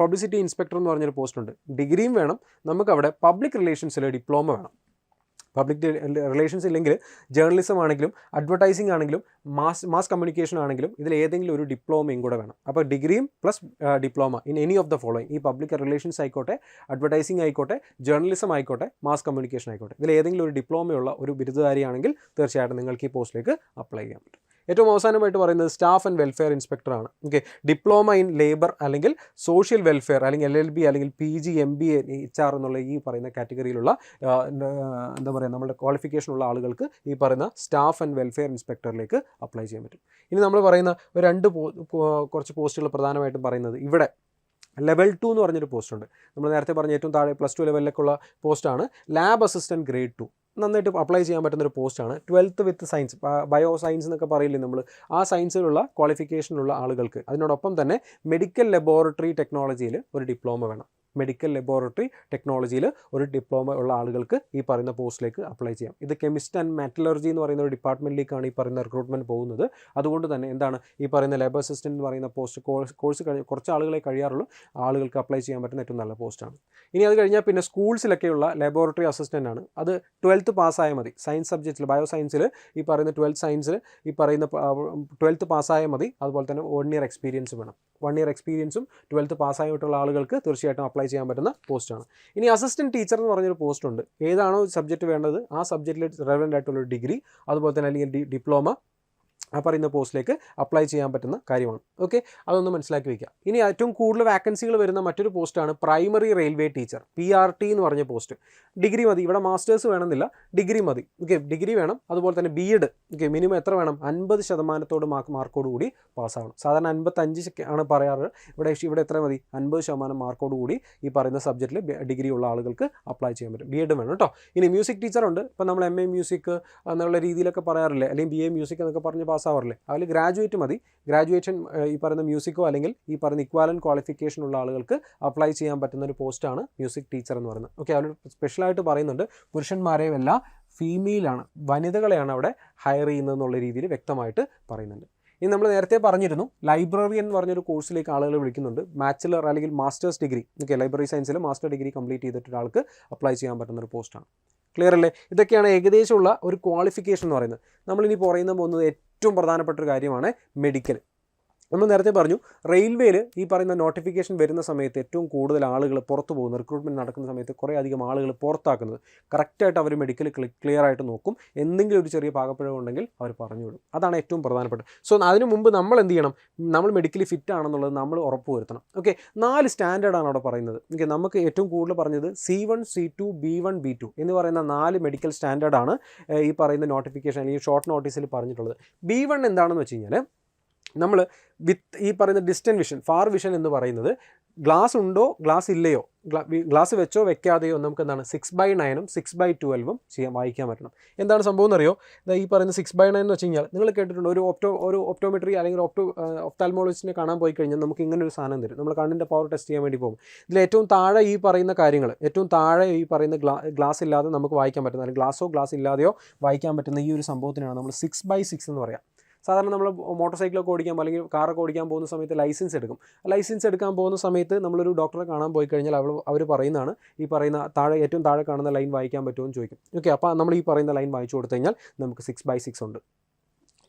Speaker 1: പബ്ലിസിറ്റി ഇൻസ്പെക്ടർ എന്ന് പറഞ്ഞൊരു പോസ്റ്റ് ഉണ്ട്. ഡിഗ്രിയും വേണം. നമുക്കവിടെ പബ്ലിക് റിലേഷൻസിൽ ഡിപ്ലോമ വേണം. പബ്ലിക് റിലേഷൻസ് ഇല്ലെങ്കിൽ ജേർണലിസം ആണെങ്കിലും അഡ്വർടൈസിംഗ് ആണെങ്കിലും മാസ് കമ്മ്യൂണിക്കേഷൻ ആണെങ്കിലും ഇതിൽ ഏതെങ്കിലും ഒരു ഡിപ്ലോമയും കൂടെ വേണം. അപ്പോൾ ഡിഗ്രിയും plus diploma in any of the following, ഈ പബ്ലിക് റിലേഷൻസ് ആയിക്കോട്ടെ, അഡ്വർടൈസിംഗ് ആയിക്കോട്ടെ, ജേർണലിസം ആയിക്കോട്ടെ, മാസ് കമ്മ്യൂണിക്കേഷൻ ആയിക്കോട്ടെ, ഇതിൽ ഏതെങ്കിലും ഒരു ഡിപ്ലോമയുള്ള ഒരു ബിരുദധാരിയാണെങ്കിൽ തീർച്ചയായിട്ടും നിങ്ങൾക്ക് ഈ പോസ്റ്റിലേക്ക് അപ്ലൈ ചെയ്യാൻ പറ്റും. ഏറ്റവും അവസാനമായിട്ട് പറയുന്നത് സ്റ്റാഫ് ആൻഡ് വെൽഫെയർ ഇൻസ്പെക്ടറാണ്. ഓക്കെ, ഡിപ്ലോമ ഇൻ ലേബർ അല്ലെങ്കിൽ സോഷ്യൽ വെൽഫെയർ അല്ലെങ്കിൽ LLB അല്ലെങ്കിൽ PG MBA HR എന്നുള്ള ഈ പറയുന്ന കാറ്റഗറിയിലുള്ള എന്താ പറയുക നമ്മുടെ ക്വാളിഫിക്കേഷനുള്ള ആളുകൾക്ക് ഈ പറയുന്ന സ്റ്റാഫ് ആൻഡ് വെൽഫെയർ ഇൻസ്പെക്ടറിലേക്ക് അപ്ലൈ ചെയ്യാൻ പറ്റും. ഇനി നമ്മൾ പറയുന്ന കുറച്ച് പോസ്റ്റുകൾ പ്രധാനമായിട്ടും പറയുന്നത് ഇവിടെ ലെവൽ 2 എന്ന് പറഞ്ഞൊരു പോസ്റ്റുണ്ട്. നമ്മൾ നേരത്തെ പറഞ്ഞ ഏറ്റവും താഴെ +2 ലെവലിലേക്കുള്ള പോസ്റ്റാണ് ലാബ് അസിസ്റ്റൻറ്റ് ഗ്രേഡ് 2. നന്നായിട്ട് അപ്ലൈ ചെയ്യാൻ പറ്റുന്നൊരു പോസ്റ്റാണ്. 12th വിത്ത് സയൻസ്, ബയോ സയൻസ് എന്നൊക്കെ പറയില്ലേ നമ്മൾ, ആ സയൻസിലുള്ള ക്വാളിഫിക്കേഷനുള്ള ആളുകൾക്ക് അതിനോടൊപ്പം തന്നെ മെഡിക്കൽ ലബോറട്ടറി ടെക്നോളജിയിൽ ഒരു ഡിപ്ലോമ വേണം. മെഡിക്കൽ ലബോറട്ടറി ടെക്നോളജിയിൽ ഒരു ഡിപ്ലോമ ഉള്ള ആളുകൾക്ക് ഈ പറയുന്ന പോസ്റ്റിലേക്ക് അപ്ലൈ ചെയ്യാം. ഇത് കെമിസ്റ്റ് ആൻഡ് മെറ്റലർജി എന്ന് പറയുന്ന ഒരു ഡിപ്പാർട്ട്മെൻറ്റിലേക്കാണ് ഈ പറയുന്ന റിക്രൂട്ട്മെൻറ്റ് പോകുന്നത്. അതുകൊണ്ട് തന്നെ എന്താണ് ഈ പറയുന്ന ലാബ് അസിസ്റ്റൻറ്റ് എന്ന് പറയുന്ന കോഴ്സ് കുറച്ച് ആളുകളെ കഴിയാറുള്ളൂ, ആളുകൾക്ക് അപ്ലൈ ചെയ്യാൻ പറ്റുന്ന ഏറ്റവും നല്ല പോസ്റ്റാണ്. ഇനി അത് കഴിഞ്ഞാൽ പിന്നെ സ്കൂൾസിലൊക്കെയുള്ള ലബോറട്ടറി അസിസ്റ്റൻ്റ് ആണ്. അത് 12th പാസ്സായാൽ മതി. സയൻസ് സബ്ജക്റ്റിൽ ബയോ സയൻസിൽ ഈ പറയുന്ന 12th സയൻസിൽ ഈ പറയുന്ന 12th പാസ്സായാൽ മതി. അതുപോലെ തന്നെ 1 year എക്സ്പീരിയൻസ് വേണം. 1 year എക്സ്പീരിയൻസും 12th പാസ്സായിട്ടുള്ള ആളുകൾക്ക് തീർച്ചയായിട്ടും അപ്ലൈ ചെയ്യാൻ പറ്റുന്ന പോസ്റ്റാണ്. ഇനി അസിസ്റ്റൻറ്റ് ടീച്ചർ എന്ന് പറഞ്ഞൊരു പോസ്റ്റ് ഉണ്ട്. ഏതാണോ സബ്ജക്റ്റ് വേണ്ടത് ആ സബ്ജക്റ്റിൽ റെലവൻ്റ് ആയിട്ടുള്ളൊരു ഡിഗ്രി അതുപോലെ തന്നെ അല്ലെങ്കിൽ ഡിപ്ലോമ ആ പറയുന്ന പോസ്റ്റിലേക്ക് അപ്ലൈ ചെയ്യാൻ പറ്റുന്ന കാര്യമാണ്. ഓക്കെ, അതൊന്ന് മനസ്സിലാക്കി വയ്ക്കുക. ഇനി ഏറ്റവും കൂടുതൽ വാക്കൻസികൾ വരുന്ന മറ്റൊരു പോസ്റ്റാണ് പ്രൈമറി റെയിൽവേ ടീച്ചർ, PRT എന്ന് പറഞ്ഞ പോസ്റ്റ്. ഡിഗ്രി മതി, ഇവിടെ മാസ്റ്റേഴ്സ് വേണമെന്നില്ല, ഡിഗ്രി മതി. ഓക്കെ, ഡിഗ്രി വേണം. അതുപോലെ തന്നെ B.Ed. ഓക്കെ, മിനിമം എത്ര വേണം? 50% മാർക്കോട് കൂടി പാസ്സാവണം. സാധാരണ 55 ആണ് പറയാറ്. ഇവിടെ എത്ര മതി? 50% മാർക്കോട് കൂടി ഈ പറയുന്ന സബ്ജക്റ്റിൽ ഡിഗ്രി ഉള്ള ആളുകൾക്ക് അപ്ലൈ ചെയ്യാൻ പറ്റും. B.Ed വേണം കേട്ടോ. ഇനി മ്യൂസിക് ടീച്ചറുണ്ട്. ഇപ്പോൾ നമ്മൾ MA മ്യൂസിക് എന്നുള്ള രീതിയിലൊക്കെ പറയാറില്ലേ, അല്ലെങ്കിൽ BA മ്യൂസിക് എന്നൊക്കെ പറഞ്ഞ് പാസ്സാവാറില്ലേ, അതിൽ ഗ്രാജുവേറ്റ് മതി. ഗ്രാജുവേഷൻ ഈ പറയുന്ന മ്യൂസിക്കോ അല്ലെങ്കിൽ ഈ പറയുന്ന ഇക്വാലൻറ്റ് ക്വാളിഫിക്കേഷൻ ഉള്ള ആളുകൾക്ക് അപ്ലൈ ചെയ്യാൻ പറ്റുന്ന ഒരു പോസ്റ്റാണ് മ്യൂസിക് ടീച്ചർ എന്ന് പറയുന്നത്. ഓക്കെ, അവർ സ്പെഷ്യലായിട്ട് പറയുന്നുണ്ട് പുരുഷന്മാരെയല്ല ഫീമെയിലാണ്, വനിതകളെയാണ് അവിടെ ഹയർ ചെയ്യുന്നതെന്നുള്ള രീതിയിൽ വ്യക്തമായിട്ട് പറയുന്നുണ്ട്. ഇനി നമ്മൾ നേരത്തെ പറഞ്ഞിരുന്നു ലൈബ്രറിയൻ എന്ന് പറഞ്ഞൊരു കോഴ്സിലേക്ക് ആളുകൾ വിളിക്കുന്നുണ്ട്. ബാച്ചിലർ അല്ലെങ്കിൽ മാസ്റ്റേഴ്സ് ഡിഗ്രി, ഓക്കെ, ലൈബ്രറി സയൻസിൽ മാസ്റ്റർ ഡിഗ്രി കംപ്ലീറ്റ് ചെയ്തിട്ട് ഒരാൾക്ക് അപ്ലൈ ചെയ്യാൻ പറ്റുന്നൊരു പോസ്റ്റാണ്. ക്ലിയർ അല്ലേ? ഇതൊക്കെയാണ് ഏകദേശമുള്ള ഒരു ക്വാളിഫിക്കേഷൻ എന്ന് പറയുന്നത്. നമ്മളിനി പോകുന്നത് ഏറ്റവും പ്രധാനപ്പെട്ട ഒരു കാര്യമാണ് മെഡിക്കൽ. നമ്മൾ നേരത്തെ പറഞ്ഞു റെയിൽവേയിൽ ഈ പറയുന്ന നോട്ടിഫിക്കേഷൻ വരുന്ന സമയത്ത് ഏറ്റവും കൂടുതൽ ആളുകൾ പുറത്തു പോകുന്ന റിക്രൂട്ട്മെൻറ്റ് നടക്കുന്ന സമയത്ത് കുറേ അധികം ആളുകൾ പുറത്താക്കുന്നത് കറക്റ്റായിട്ട് അവർ മെഡിക്കൽ ക്ലിയർ ആയിട്ട് നോക്കും. എന്തെങ്കിലും ഒരു ചെറിയ പാകപ്പിഴവ് ഉണ്ടെങ്കിൽ അവർ പറഞ്ഞു വിടും. അതാണ് ഏറ്റവും പ്രധാനപ്പെട്ടത്. സോ അതിനു മുമ്പ് നമ്മൾ എന്ത് ചെയ്യണം? നമ്മൾ മെഡിക്കലി ഫിറ്റ് ആണെന്നുള്ളത് നമ്മൾ ഉറപ്പുവരുത്തണം. ഓക്കെ, 4 സ്റ്റാൻഡേർഡാണ് അവിടെ പറയുന്നത്. ഓക്കെ, നമുക്ക് ഏറ്റവും കൂടുതൽ പറഞ്ഞത് C1, C2, B1, B2 എന്ന് പറയുന്ന 4 മെഡിക്കൽ സ്റ്റാൻഡേർഡാണ് ഈ പറയുന്ന നോട്ടിഫിക്കേഷൻ അല്ലെങ്കിൽ ഷോർട്ട് നോട്ടീസിൽ പറഞ്ഞിട്ടുള്ളത്. B1 എന്താണെന്ന് വെച്ച് കഴിഞ്ഞാൽ നമ്മൾ ഈ പറയുന്ന ഡിസ്റ്റൻറ്റ് വിഷൻ, ഫാർ വിഷൻ എന്ന് പറയുന്നത് ഗ്ലാസ് ഉണ്ടോ ഗ്ലാസ് ഇല്ലയോ, ഗ്ലാസ് വെച്ചോ വെക്കാതെയോ നമുക്ക് എന്താണ് 6/9 6/12 വായിക്കാൻ പറ്റണം. എന്താണ് സംഭവം എന്നറിയോ? ഈ പറയുന്ന 6/9 എന്ന് വെച്ച് കഴിഞ്ഞാൽ നിങ്ങൾ കേട്ടിട്ടുണ്ട്, ഒരു ഒപ്റ്റോമെട്രി അല്ലെങ്കിൽ ഒഫ്താൽമോളജിസ്റ്റിനെ കാണാൻ പോയി കഴിഞ്ഞാൽ നമുക്ക് ഇങ്ങനെ ഒരു സാധനം തരും. നമ്മൾ കണ്ണിൻ്റെ പവർ ടെസ്റ്റ് ചെയ്യാൻ വേണ്ടി പോകും. ഇതിൽ ഏറ്റവും താഴെ ഈ പറയുന്ന കാര്യങ്ങൾ, ഏറ്റവും താഴെ ഈ പറയുന്ന ഗ്ലാസ് ഇല്ലാതെ നമുക്ക് വായിക്കാൻ പറ്റുന്ന, അല്ലെങ്കിൽ ഗ്ലാസ് ഇല്ലാതെയോ വായിക്കാൻ പറ്റുന്ന ഈ ഒരു സംഭവത്തിനാണ് നമ്മൾ 6/6 എന്ന് പറയാം. സാധാരണ നമ്മൾ മോട്ടോർ സൈക്കിളൊക്കെ ഓടിക്കാൻ അല്ലെങ്കിൽ കാറൊക്കെ ഓടിക്കാൻ പോകുന്ന സമയത്ത് ലൈസൻസ് എടുക്കാൻ പോകുന്ന സമയത്ത് നമ്മളൊരു ഡോക്ടറെ കാണാൻ പോയി കഴിഞ്ഞാൽ അവർ പറയുന്നതാണ് ഈ പറയുന്ന ഏറ്റവും താഴെ കാണുന്ന ലൈൻ വായിക്കാൻ പറ്റുമോ എന്ന് ചോദിക്കും. ഓക്കെ, അപ്പോൾ നമ്മൾ ഈ പറയുന്ന ലൈൻ വായിച്ചു കൊടുത്തു കഴിഞ്ഞാൽ നമുക്ക് 6/6 ഉണ്ട്.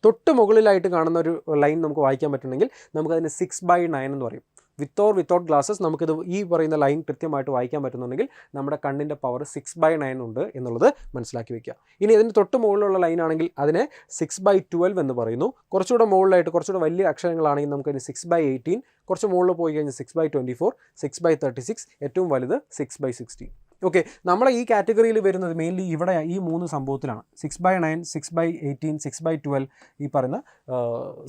Speaker 1: തൊട്ട് മുകളിലായിട്ട് കാണുന്ന ഒരു ലൈൻ നമുക്ക് വായിക്കാൻ പറ്റുന്നെങ്കിൽ നമുക്കതിന് 6/9 എന്ന് പറയും. വിത്തൗട്ട് ഗ്ലാസസ് നമുക്കിത് ഈ പറയുന്ന ലൈൻ കൃത്യമായിട്ട് വായിക്കാൻ പറ്റുന്നുണ്ടെങ്കിൽ നമ്മുടെ കണ്ണിൻ്റെ പവർ 6/9 ഉണ്ട് എന്നുള്ളത് മനസ്സിലാക്കി വെക്കുക. ഇനി ഇതിന് തൊട്ട് മുകളിലുള്ള ലൈൻ ആണെങ്കിൽ അതിനെ 6/12 എന്ന് പറയുന്നു. കുറച്ചുകൂടെ മുകളിലായിട്ട് കുറച്ചുകൂടെ വലിയ അക്ഷരങ്ങളാണെങ്കിൽ നമുക്കതിന് 6/18, കുറച്ച് മുകളിൽ പോയി കഴിഞ്ഞാൽ 6/24, 6/36, ഏറ്റവും വലുത് 6/16. ഓക്കെ, നമ്മളെ ഈ കാറ്റഗറിയിൽ വരുന്നത് മെയിൻലി ഇവിടെ ഈ 3 സംഭവത്തിലാണ്. 6/9, 6/18, 6/12, ഈ പറയുന്ന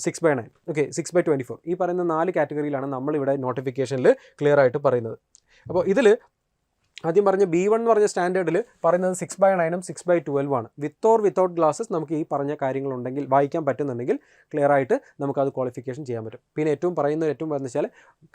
Speaker 1: 6/9, ഓക്കെ, 6/24, ഈ പറയുന്ന 4 കാറ്റഗറിയിലാണ് നമ്മളിവിടെ നോട്ടിഫിക്കേഷനിൽ ക്ലിയർ ആയിട്ട് പറയുന്നത്. അപ്പോൾ ഇതിൽ ആദ്യം പറഞ്ഞ B1 എന്ന് പറഞ്ഞ സ്റ്റാൻഡേർഡിൽ പറയുന്നത് 6/9 6/12 ആണ്. വിത്തൗട്ട് ഗ്ലാസസ് നമുക്ക് ഈ പറഞ്ഞ കാര്യങ്ങളുണ്ടെങ്കിൽ വായിക്കാൻ പറ്റുന്നുണ്ടെങ്കിൽ ക്ലിയർ ആയിട്ട് നമുക്കത് ക്വാളിഫിക്കേഷൻ ചെയ്യാൻ പറ്റും. പിന്നെ ഏറ്റവും എന്ന് വെച്ചാൽ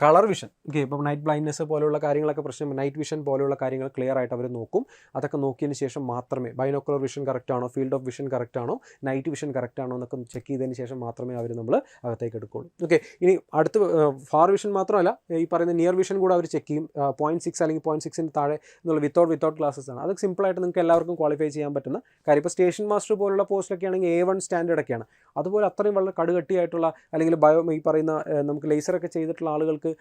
Speaker 1: കളർ വിഷൻ. ഓക്കെ, ഇപ്പോൾ നൈറ്റ് ബ്ലൈൻഡ്നെസ് പോലുള്ള കാര്യങ്ങളൊക്കെ പ്രശ്നം, നൈറ്റ് വിഷൻ പോലുള്ള കാര്യങ്ങൾ ക്ലിയർ ആയിട്ട് അവർ നോക്കും. അതൊക്കെ നോക്കിയതിന് ശേഷം മാത്രമേ ബൈനോക്കുലർ വിഷൻ കറക്റ്റ് ആണോ, ഫീൽഡ് ഓഫ് വിഷൻ കറക്റ്റ് ആണോ, നൈറ്റ് വിഷൻ കറക്റ്റ് ആണോ എന്നൊക്കെ ചെക്ക് ചെയ്തതിന് ശേഷം മാത്രമേ അവർ നമ്മൾ അകത്തേക്ക് എടുക്കുകയുള്ളൂ. ഓക്കെ, ഇനി അടുത്ത് ഫാർ വിഷൻ മാത്രമല്ല ഈ പറയുന്ന നിയർ വിഷൻ കൂടെ അവർ ചെക്ക് ചെയ്യും. 0.6 അല്ലെങ്കിൽ 0.6 താഴെ താഴെ എന്നുള്ള വിത്തൗട്ട് ക്ലാസ്സസ് ആണ്. അത് സിമ്പിളായിട്ട് നിങ്ങൾക്ക് എല്ലാവർക്കും ക്വാളിഫൈ ചെയ്യാൻ പറ്റുന്ന കാര്യം. ഇപ്പോൾ സ്റ്റേഷൻ മാസ്റ്റർ പോലുള്ള പോസ്റ്റൊക്കെ ആണെങ്കിൽ A1 സ്റ്റാൻഡേർഡൊക്കെയാണ്. അതുപോലെ അത്രയും വളരെ കടുകട്ടിയായിട്ടുള്ള അല്ലെങ്കിൽ ഈ പറയുന്ന നമുക്ക് ലേസറൊക്കെ ചെയ്തിട്ടുള്ള ആളുകൾക്ക്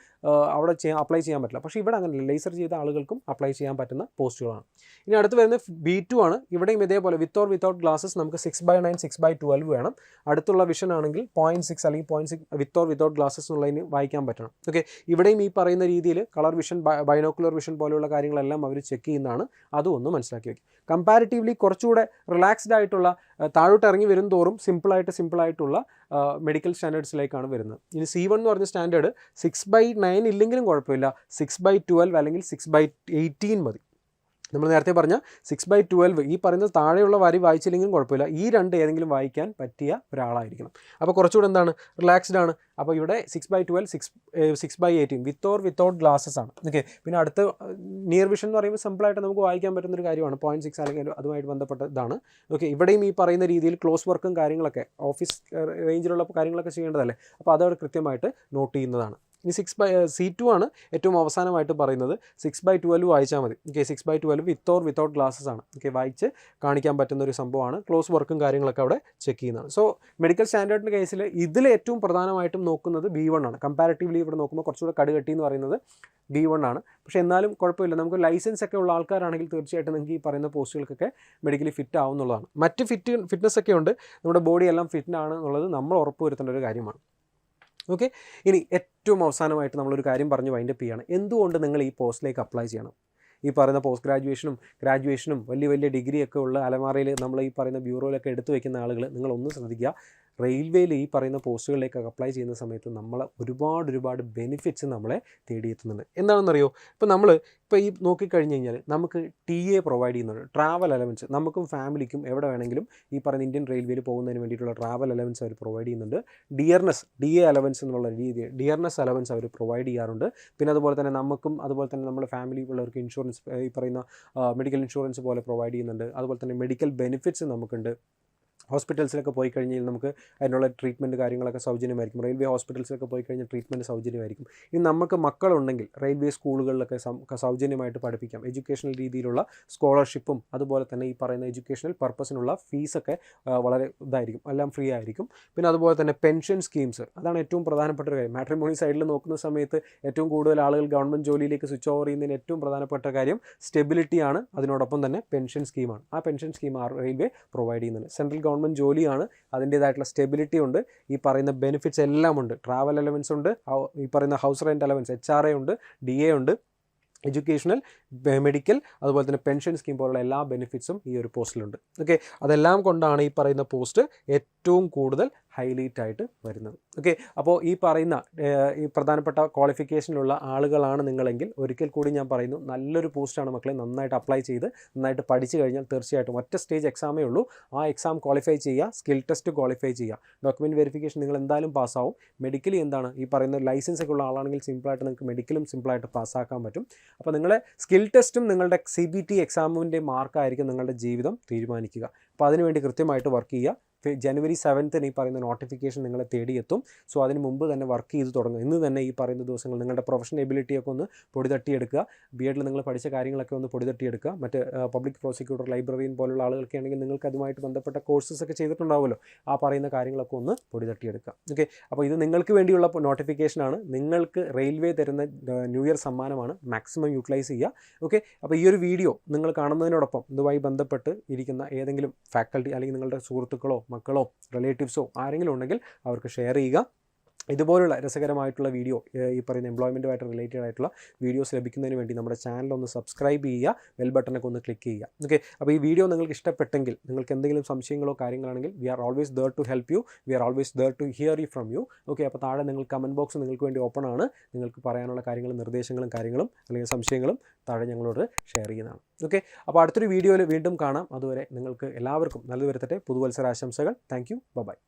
Speaker 1: അവിടെ അപ്ലൈ ചെയ്യാൻ പറ്റില്ല. പക്ഷേ ഇവിടെ അങ്ങനെയല്ല, ലേസർ ചെയ്ത ആളുകൾക്കും അപ്ലൈ ചെയ്യാൻ പറ്റുന്ന പോസ്റ്റുകളാണ്. ഇനി അടുത്ത് വരുന്നത് B2 ആണ്. ഇവിടെയും ഇതേപോലെ വിത്തൗട്ട് ഗ്ലാസസ് നമുക്ക് 6/9 6/12 വേണം. അടുത്തുള്ള വിഷൻ ആണെങ്കിൽ 0.6 അല്ലെങ്കിൽ 0.6 വിത്തൗട്ട് ഗ്ലാസസ് എന്നുള്ളതിന് വായിക്കാൻ പറ്റണം. ഓക്കെ, ഇവിടെയും ഈ പറയുന്ന രീതിയിൽ കളർ വിഷൻ, ബൈനോക്കുലർ വിഷൻ പോലെയുള്ള കാര്യങ്ങളെല്ലാം അവർ ചെക്ക് ചെയ്യുന്നതാണ്. അതും ഒന്ന് മനസ്സിലാക്കി വയ്ക്കും. കമ്പാരിറ്റീവ്ലി കുറച്ചുകൂടെ റിലാക്സ്ഡ് ആയിട്ടുള്ള താഴോട്ട് ഇറങ്ങി വരും തോറും സിമ്പിളായിട്ടുള്ള മെഡിക്കൽ സ്റ്റാൻഡേർഡ്സിലേക്കാണ് വരുന്നത്. ഇനി C1 എന്ന് പറഞ്ഞ സ്റ്റാൻഡേർഡ് 6/9 ഇല്ലെങ്കിലും കുഴപ്പമില്ല, 6/12 അല്ലെങ്കിൽ 6/18 മതി. നമ്മൾ നേരത്തെ പറഞ്ഞ 6/12 ഈ പറയുന്നത് താഴെയുള്ള വരി വായിച്ചില്ലെങ്കിലും കുഴപ്പമില്ല, ഈ രണ്ട് ഏതെങ്കിലും വായിക്കാൻ പറ്റിയ ഒരാളായിരിക്കണം. അപ്പോൾ കുറച്ചുകൂടെ എന്താണ്, റിലാക്സ്ഡ് ആണ്. അപ്പോൾ ഇവിടെ 6/12 6/18 വിത്തൗട്ട് ഗ്ലാസസ് ആണ്. ഓക്കെ, പിന്നെ അടുത്ത് നിയർ വിഷൻ എന്ന് പറയുമ്പോൾ സിമ്പിളായിട്ട് നമുക്ക് വായിക്കാൻ പറ്റുന്നൊരു കാര്യമാണ്. 0.6 അല്ലെങ്കിൽ അതുമായിട്ട് ബന്ധപ്പെട്ട ഇതാണ്. ഓക്കെ, ഇവിടെയും ഈ പറയുന്ന രീതിയിൽ ക്ലോസ് വർക്കും കാര്യങ്ങളൊക്കെ ഓഫീസ് റേഞ്ചിലുള്ള കാര്യങ്ങളൊക്കെ ചെയ്യേണ്ടതല്ലേ, അപ്പോൾ അതവിടെ കൃത്യമായിട്ട് നോട്ട് ചെയ്യുന്നതാണ്. ഇനി C2 ആണ് ഏറ്റവും അവസാനമായിട്ട് പറയുന്നത്. 6/12 വായിച്ചാൽ മതി. ഓക്കെ, 6/12 വിത്തൗട്ട് ഗ്ലാസസ് ആണ്. ഓക്കെ, വായിച്ച് കാണിക്കാൻ പറ്റുന്ന ഒരു സംഭവമാണ്. ക്ലോസ് വർക്കും കാര്യങ്ങളൊക്കെ അവിടെ ചെക്ക് ചെയ്യുന്നതാണ്. സോ മെഡിക്കൽ സ്റ്റാൻഡേർഡിൻ്റെ കേസിൽ ഇതിൽ ഏറ്റവും പ്രധാനമായിട്ടും നോക്കുന്നത് B1 ആണ്. കമ്പാരിറ്റീവ്ലി ഇവിടെ നോക്കുമ്പോൾ കുറച്ചുകൂടെ കടുകട്ടി എന്ന് പറയുന്നത് B1 ആണ്. പക്ഷേ എന്നാലും കുഴപ്പമില്ല, നമുക്ക് ലൈസൻസ് ഒക്കെ ഉള്ള ആൾക്കാരാണെങ്കിൽ തീർച്ചയായിട്ടും നിങ്ങൾക്ക് ഈ പറയുന്ന പോസ്റ്റുകൾക്കൊക്കെ മെഡിക്കലി ഫിറ്റ് ആവുന്നുള്ളതാണ്. മറ്റ് ഫിറ്റ്നസ് ഒക്കെ ഉണ്ട്, നമ്മുടെ ബോഡി എല്ലാം ഫിറ്റ് ആണ് എന്നുള്ളത് നമ്മൾ ഉറപ്പുവരുത്തേണ്ട ഒരു കാര്യമാണ്. ഓക്കെ, ഇനി ഏറ്റവും അവസാനമായിട്ട് നമ്മളൊരു കാര്യം പറഞ്ഞ് വൈൻഡപ്പ് ചെയ്യുകയാണ്. എന്തുകൊണ്ട് നിങ്ങൾ ഈ പോസ്റ്റിലേക്ക് അപ്ലൈ ചെയ്യണം? ഈ പറയുന്ന പോസ്റ്റ് ഗ്രാജുവേഷനും വലിയ ഡിഗ്രിയൊക്കെ ഉള്ള അലമാറയിൽ നമ്മൾ ഈ പറയുന്ന ബ്യൂറോയിലൊക്കെ എടുത്തു വയ്ക്കുന്ന ആളുകൾ, നിങ്ങളൊന്ന് ശ്രദ്ധിക്കുക. റെയിൽവേയിൽ ഈ പറയുന്ന പോസ്റ്റുകളിലേക്കൊക്കെ അപ്ലൈ ചെയ്യുന്ന സമയത്ത് നമ്മളെ ഒരുപാട് ബെനിഫിറ്റ്സ് നമ്മളെ തേടിയെത്തുന്നുണ്ട്. എന്താണെന്നറിയോ, ഇപ്പോൾ ഈ നോക്കിക്കഴിഞ്ഞ് കഴിഞ്ഞാൽ നമുക്ക് TA പ്രൊവൈഡ് ചെയ്യുന്നുണ്ട്, ട്രാവൽ അലവൻസ്. നമുക്കും ഫാമിലിക്കും എവിടെ വേണമെങ്കിലും ഈ പറയുന്ന ഇന്ത്യൻ റെയിൽവേയിൽ പോകുന്നതിന് വേണ്ടിയിട്ടുള്ള ട്രാവൽ അലവൻസ് അവർ പ്രൊവൈഡ് ചെയ്യുന്നുണ്ട്. DA അലവൻസ് എന്നുള്ള രീതി ഡിയർനെസ് അലവൻസ് അവർ പ്രൊവൈഡ് ചെയ്യാറുണ്ട്. പിന്നെ അതുപോലെ തന്നെ നമുക്കും അതുപോലെ തന്നെ നമ്മുടെ ഫാമിലി ഉള്ളവർക്ക് ഇൻഷുറൻസ്, ഈ പറയുന്ന മെഡിക്കൽ ഇൻഷുറൻസ് പോലെ പ്രൊവൈഡ് ചെയ്യുന്നുണ്ട്. അതുപോലെ തന്നെ മെഡിക്കൽ ബെനിഫിറ്റ്സ് നമുക്കുണ്ട്. ഹോസ്പിറ്റൽസിലൊക്കെ പോയി കഴിഞ്ഞാൽ നമുക്ക് അതിനുള്ള ട്രീറ്റ്മെൻറ്റ് കാര്യങ്ങളൊക്കെ സൗജന്യമായിരിക്കും. റെയിൽവേ ഹോസ്പിറ്റൽസിലൊക്കെ പോയി കഴിഞ്ഞാൽ ട്രീറ്റ്മെൻറ്റ് സൗജന്യമായിരിക്കും. ഇനി നമുക്ക് മക്കളുണ്ടെങ്കിൽ റെയിൽവേ സ്കൂളുകളിലൊക്കെ സൗജന്യമായിട്ട് പഠിപ്പിക്കാം. എഡ്യൂക്കേഷണൽ രീതിയിലുള്ള സ്കോളർഷിപ്പും അതുപോലെ തന്നെ ഈ പറയുന്ന എഡ്യൂക്കേഷണൽ പർപ്പസിനുള്ള ഫീസൊക്കെ വളരെ ഇതായിരിക്കും, എല്ലാം ഫ്രീ ആയിരിക്കും. പിന്നെ അതുപോലെ തന്നെ പെൻഷൻ സ്കീംസ്, അതാണ് ഏറ്റവും പ്രധാനപ്പെട്ട ഒരു കാര്യം. മാട്രിമോണി സൈഡിൽ നോക്കുന്ന സമയത്ത് ഏറ്റവും കൂടുതൽ ആളുകൾ ഗവൺമെൻറ് ജോലിയിലേക്ക് സ്വിച്ച് ഓവർ ചെയ്യുന്നതിന് ഏറ്റവും പ്രധാനപ്പെട്ട കാര്യം സ്റ്റെബിലിറ്റിയാണ്. അതിനോടൊപ്പം തന്നെ പെൻഷൻ സ്കീമാണ്. ആ പെൻഷൻ സ്കീം റെയിൽവേ പ്രൊവൈഡ് ചെയ്യുന്നുണ്ട്. സെൻട്രൽ ഗവൺമെൻറ് ജോലിയാണ്, അതിൻ്റേതായിട്ടുള്ള സ്റ്റെബിലിറ്റി ഉണ്ട്, ഈ പറയുന്ന ബെനിഫിറ്റ്സ് എല്ലാം ഉണ്ട്. ട്രാവൽ അലവൻസ് ഉണ്ട്, ഈ പറയുന്ന ഹൗസ് റെൻറ്റ് അലവൻസ് HRA ഉണ്ട്, DA ഉണ്ട്, എഡ്യൂക്കേഷണൽ, മെഡിക്കൽ, അതുപോലെ തന്നെ പെൻഷൻ സ്കീം പോലുള്ള എല്ലാ ബെനിഫിറ്റ്സും ഈ ഒരു പോസ്റ്റിലുണ്ട്. ഓക്കെ, അതെല്ലാം കൊണ്ടാണ് ഈ പറയുന്ന പോസ്റ്റ് ഏറ്റവും കൂടുതൽ ഹൈലൈറ്റ് ആയിട്ട് വരുന്നത്. ഓക്കെ, അപ്പോൾ ഈ പറയുന്ന ഈ പ്രധാനപ്പെട്ട ക്വാളിഫിക്കേഷനിലുള്ള ആളുകളാണ് നിങ്ങളെങ്കിൽ ഒരിക്കൽ കൂടി ഞാൻ പറയുന്നു, നല്ലൊരു പോസ്റ്റാണ് മക്കളെ. നന്നായിട്ട് അപ്ലൈ ചെയ്ത് നന്നായിട്ട് പഠിച്ചു കഴിഞ്ഞാൽ തീർച്ചയായിട്ടും ഒറ്റ സ്റ്റേജ് എക്സാമേ ഉള്ളൂ. ആ എക്സാം ക്വാളിഫൈ ചെയ്യുക, സ്കിൽ ടെസ്റ്റ് ക്വാളിഫൈ ചെയ്യുക, ഡോക്യുമെൻറ്റ് വെരിഫിക്കേഷൻ നിങ്ങൾ എന്തായാലും പാസ്സാവും. മെഡിക്കലി എന്താണ് ഈ പറയുന്ന ലൈസൻസ് ഒക്കെ ഉള്ള ആളാണെങ്കിൽ സിമ്പിളായിട്ട് നിങ്ങൾക്ക് മെഡിക്കലും സിമ്പിളായിട്ട് പാസ്സാക്കാൻ പറ്റും. അപ്പോൾ നിങ്ങളുടെ സ്കിൽ ടെസ്റ്റും നിങ്ങളുടെ CBT എക്സാമിൻ്റെ മാർക്കായിരിക്കും നിങ്ങളുടെ ജീവിതം തീരുമാനിക്കുക. അപ്പോൾ അതിനുവേണ്ടി കൃത്യമായിട്ട് വർക്ക് ചെയ്യുക. January 7th ഈ പറയുന്ന നോട്ടിഫിക്കേഷൻ നിങ്ങളെ തേടിയെത്തും. സോ അതിന് മുമ്പ് തന്നെ വർക്ക് ചെയ്ത് തുടങ്ങുക. ഇന്ന് തന്നെ ഈ പറയുന്ന ദിവസങ്ങൾ നിങ്ങളുടെ പ്രൊഫഷണൽ എബിലിറ്റിയൊക്കെ ഒന്ന് പൊടിതട്ടിയെടുക്കുക. B.Edൽ നിങ്ങൾ പഠിച്ച കാര്യങ്ങളൊക്കെ ഒന്ന് പൊടിതട്ടിയെടുക്കുക. മറ്റ് പബ്ലിക് പ്രോസിക്യൂട്ടർ, ലൈബ്രറിയൻ പോലുള്ള ആളുകൾക്ക് ആണെങ്കിൽ നിങ്ങൾക്ക് അതുമായിട്ട് ബന്ധപ്പെട്ട കോഴ്സസ് ഒക്കെ ചെയ്തിട്ടുണ്ടാവുമല്ലോ, ആ പറയുന്ന കാര്യങ്ങളൊക്കെ ഒന്ന് പൊടിതട്ടിയെടുക്കുക. ഓക്കെ, അപ്പോൾ ഇത് നിങ്ങൾക്ക് വേണ്ടിയുള്ള നോട്ടിഫിക്കേഷനാണ്. നിങ്ങൾക്ക് റെയിൽവേ തരുന്ന ന്യൂ ഇയർ സമ്മാനമാണ്. മാക്സിമം യൂട്ടിലൈസ് ചെയ്യുക. ഓക്കെ, അപ്പോൾ ഈ ഒരു വീഡിയോ നിങ്ങൾ കാണുന്നതിനോടൊപ്പം ഇതുമായി ബന്ധപ്പെട്ട് ഇരിക്കുന്ന ഏതെങ്കിലും ഫാക്കൽറ്റി അല്ലെങ്കിൽ നിങ്ങളുടെ സുഹൃത്തുക്കളോ മക്കളോ റിലേറ്റീവ്സോ ആരെങ്കിലും ഉണ്ടെങ്കിൽ അവർക്ക് ഷെയർ ചെയ്യുക. ഇതുപോലുള്ള രസകരമായിട്ടുള്ള വീഡിയോ, ഈ പറയുന്ന എംപ്ലോയ്മെൻറ്റുമായിട്ട് റിലേറ്റഡ് ആയിട്ടുള്ള വീഡിയോസ് ലഭിക്കുന്നതിന് വേണ്ടി നമ്മുടെ ചാനലൊന്ന് സബ്സ്ക്രൈബ് ചെയ്യുക, ബെൽ ബട്ടണൊക്കെ ഒന്ന് ക്ലിക്ക് ചെയ്യുക. ഓക്കെ, അപ്പോൾ ഈ വീഡിയോ നിങ്ങൾക്ക് ഇഷ്ടപ്പെട്ടെങ്കിൽ, നിങ്ങൾക്ക് എന്തെങ്കിലും സംശയങ്ങളോ കാര്യങ്ങളാണെങ്കിൽ we are always there to help you, we are always there to hear you from you. Okay, അപ്പോൾ താഴെ നിങ്ങൾ കമൻറ്റ് ബോക്സ് നിങ്ങൾക്ക് വേണ്ടി ഓപ്പൺ ആണ്. നിങ്ങൾക്ക് പറയാനുള്ള കാര്യങ്ങളും നിർദ്ദേശങ്ങളും കാര്യങ്ങളും അല്ലെങ്കിൽ സംശയങ്ങളും താഴെ ഞങ്ങളോട് ഷെയർ ചെയ്യുന്നതാണ്. ഓക്കെ, അപ്പോൾ അടുത്തൊരു വീഡിയോയിൽ വീണ്ടും കാണാം. അതുവരെ നിങ്ങൾക്ക് എല്ലാവർക്കും നല്ലത് വരുത്തട്ടെ. പുതുവത്സരാശംസകൾ. Thank you. ബൈ.